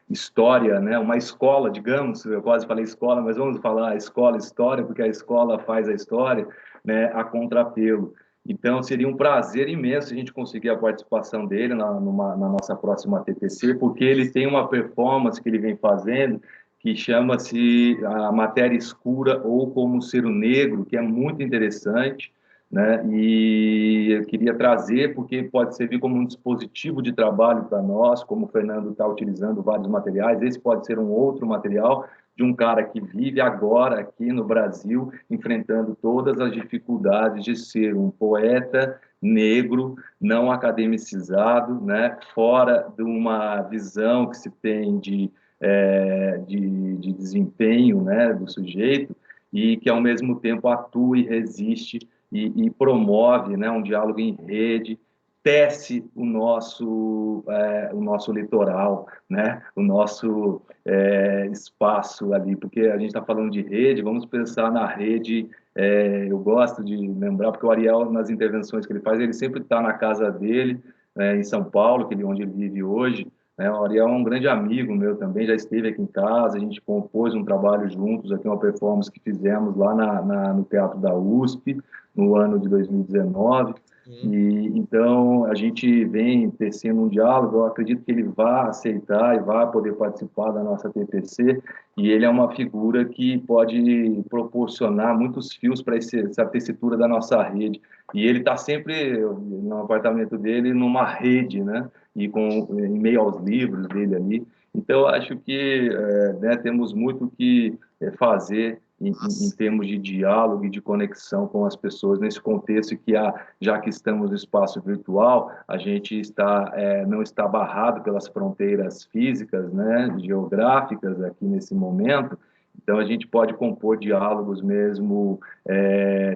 história, né? Uma escola, digamos, eu quase falei escola, mas vamos falar história, porque a escola faz a história, né? A contrapelo. Então, seria um prazer imenso a gente conseguir a participação dele na nossa próxima TPC, porque ele tem uma performance que ele vem fazendo que chama-se A Matéria Escura ou Como Ser o Negro, que é muito interessante, né? E eu queria trazer, porque pode servir como um dispositivo de trabalho para nós, como o Fernando está utilizando vários materiais, esse pode ser um outro material de um cara que vive agora aqui no Brasil, enfrentando todas as dificuldades de ser um poeta negro, não academicizado, né? Fora de uma visão que se tem de desempenho, né, do sujeito, e que, ao mesmo tempo, atua e resiste e promove, né, um diálogo em rede, tece o nosso litoral, né, o nosso espaço ali, porque a gente está falando de rede, vamos pensar na rede. Eu gosto de lembrar, porque o Ariel, nas intervenções que ele faz, ele sempre está na casa dele, em São Paulo, onde ele vive hoje. O Ariel é um grande amigo meu também, já esteve aqui em casa, a gente compôs um trabalho juntos, aqui uma performance que fizemos lá no Teatro da USP, no ano de 2019, e então a gente vem tecendo um diálogo. Eu acredito que ele vai aceitar e vai poder participar da nossa TPC, e ele é uma figura que pode proporcionar muitos fios para essa tessitura da nossa rede, e ele está sempre no apartamento dele, numa rede, né, e em meio aos livros dele ali. Então, eu acho que né, temos muito que fazer em termos de diálogo e de conexão com as pessoas nesse contexto que já que estamos no espaço virtual, a gente não está barrado pelas fronteiras físicas, né, geográficas aqui nesse momento. Então, a gente pode compor diálogos mesmo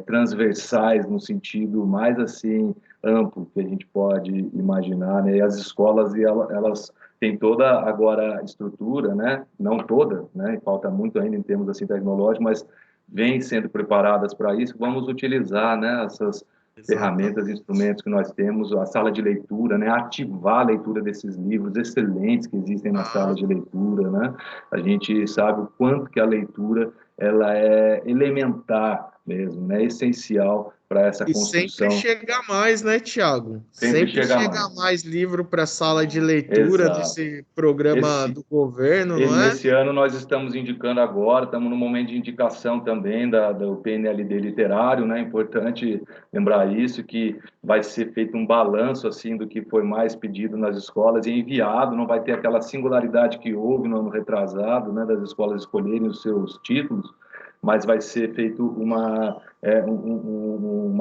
transversais, no sentido mais assim amplo que a gente pode imaginar, né? E as escolas, elas têm toda agora a estrutura, né? Não toda, né? Falta muito ainda em termos assim tecnológicos, mas vêm sendo preparadas para isso. Vamos utilizar, né, essas ferramentas, instrumentos que nós temos, a sala de leitura, né? Ativar a leitura desses livros excelentes que existem na sala de leitura, né? A gente sabe o quanto que a leitura ela é elementar mesmo, né? Essencial para essa construção. E sempre chega mais, né, Tiago? Sempre chega mais livro para a sala de leitura. Exato. Desse programa do governo, não é? Esse ano nós estamos indicando agora, estamos no momento de indicação também do PNLD literário, né? É importante lembrar isso, que vai ser feito um balanço assim do que foi mais pedido nas escolas e enviado, não vai ter aquela singularidade que houve no ano retrasado, né, das escolas escolherem os seus títulos, mas vai ser feito uma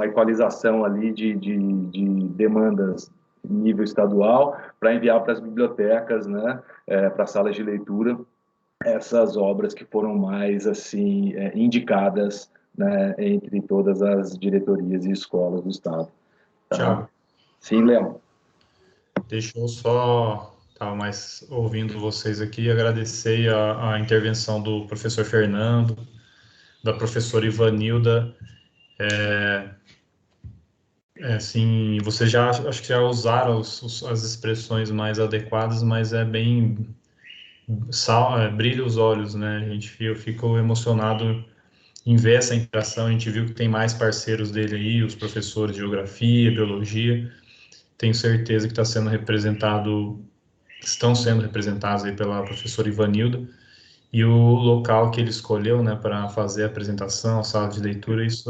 equalização ali de demandas em nível estadual para enviar para as bibliotecas, né, para as salas de leitura, essas obras que foram mais assim indicadas, né, entre todas as diretorias e escolas do estado. Tá? Tiago. Sim, Léo. Deixa eu só... Estava mais ouvindo vocês aqui, agradecer a intervenção do professor Fernando, da professora Ivanilda. Assim, vocês acho que já usaram as expressões mais adequadas, mas é bem brilha os olhos, né? Eu fico emocionado em ver essa interação. A gente viu que tem mais parceiros dele aí, os professores de geografia, biologia. Tenho certeza que estão sendo representados aí pela professora Ivanilda. E o local que ele escolheu, né, para fazer a apresentação, a sala de leitura, isso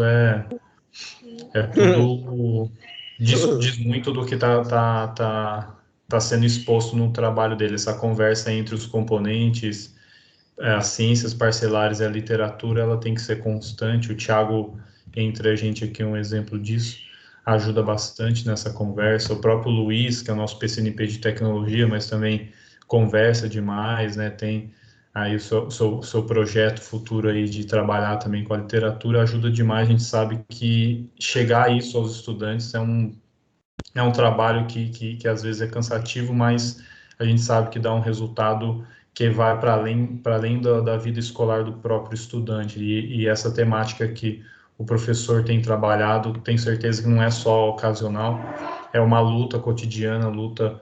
tudo diz muito do que tá sendo exposto no trabalho dele, essa conversa entre os componentes, as ciências parcelares e a literatura, ela tem que ser constante. O Tiago, entre a gente aqui, é um exemplo disso, ajuda bastante nessa conversa. O próprio Luiz, que é o nosso PCNP de tecnologia, mas também conversa demais, né, tem aí o seu projeto futuro aí de trabalhar também com a literatura ajuda demais. A gente sabe que chegar a isso aos estudantes é um trabalho que às vezes é cansativo, mas a gente sabe que dá um resultado que vai para além da vida escolar do próprio estudante. E essa temática que o professor tem trabalhado, tenho certeza que não é só ocasional, é uma luta cotidiana, luta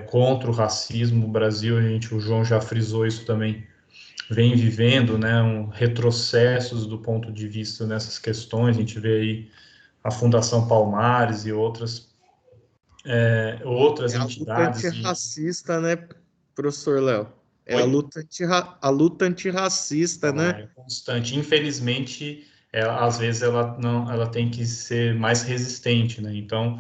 contra o racismo. O Brasil, o João já frisou isso também, vem vivendo, né, retrocessos do ponto de vista nessas questões. A gente vê aí a Fundação Palmares e outras É a luta entidades. antirracista, né, professor Léo? É Oi? a luta antirracista, Ela né? é constante. Infelizmente, às vezes ela tem que ser mais resistente, né? Então,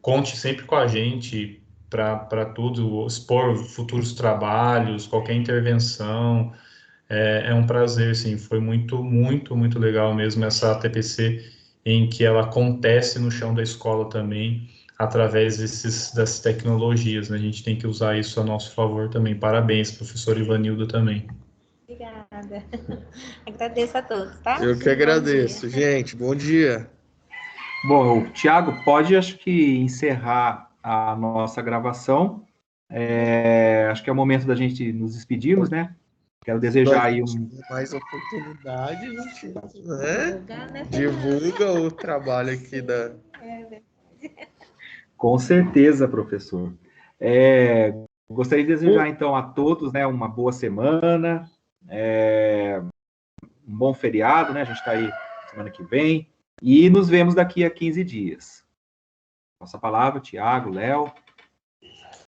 conte sempre com a gente para tudo, expor futuros trabalhos, qualquer intervenção. É um prazer, sim. Foi muito, muito, muito legal mesmo essa TPC, em que ela acontece no chão da escola também, através dessas tecnologias, né? A gente tem que usar isso a nosso favor também. Parabéns, professor Ivanildo, também. Obrigada. Agradeço a todos, tá? Eu que Bom agradeço, dia. gente. Bom dia. Bom, o Tiago, pode, acho que, encerrar a nossa gravação. Acho que é o momento da gente nos despedirmos, né? Quero desejar aí mais oportunidade, a gente, né? Divulgar, né, Fernanda? Divulga o trabalho aqui da. Com certeza, professor. Gostaria de desejar, então, a todos, né, uma boa semana, um bom feriado, né? A gente está aí semana que vem. E nos vemos daqui a 15 dias. Nossa palavra, Tiago, Léo.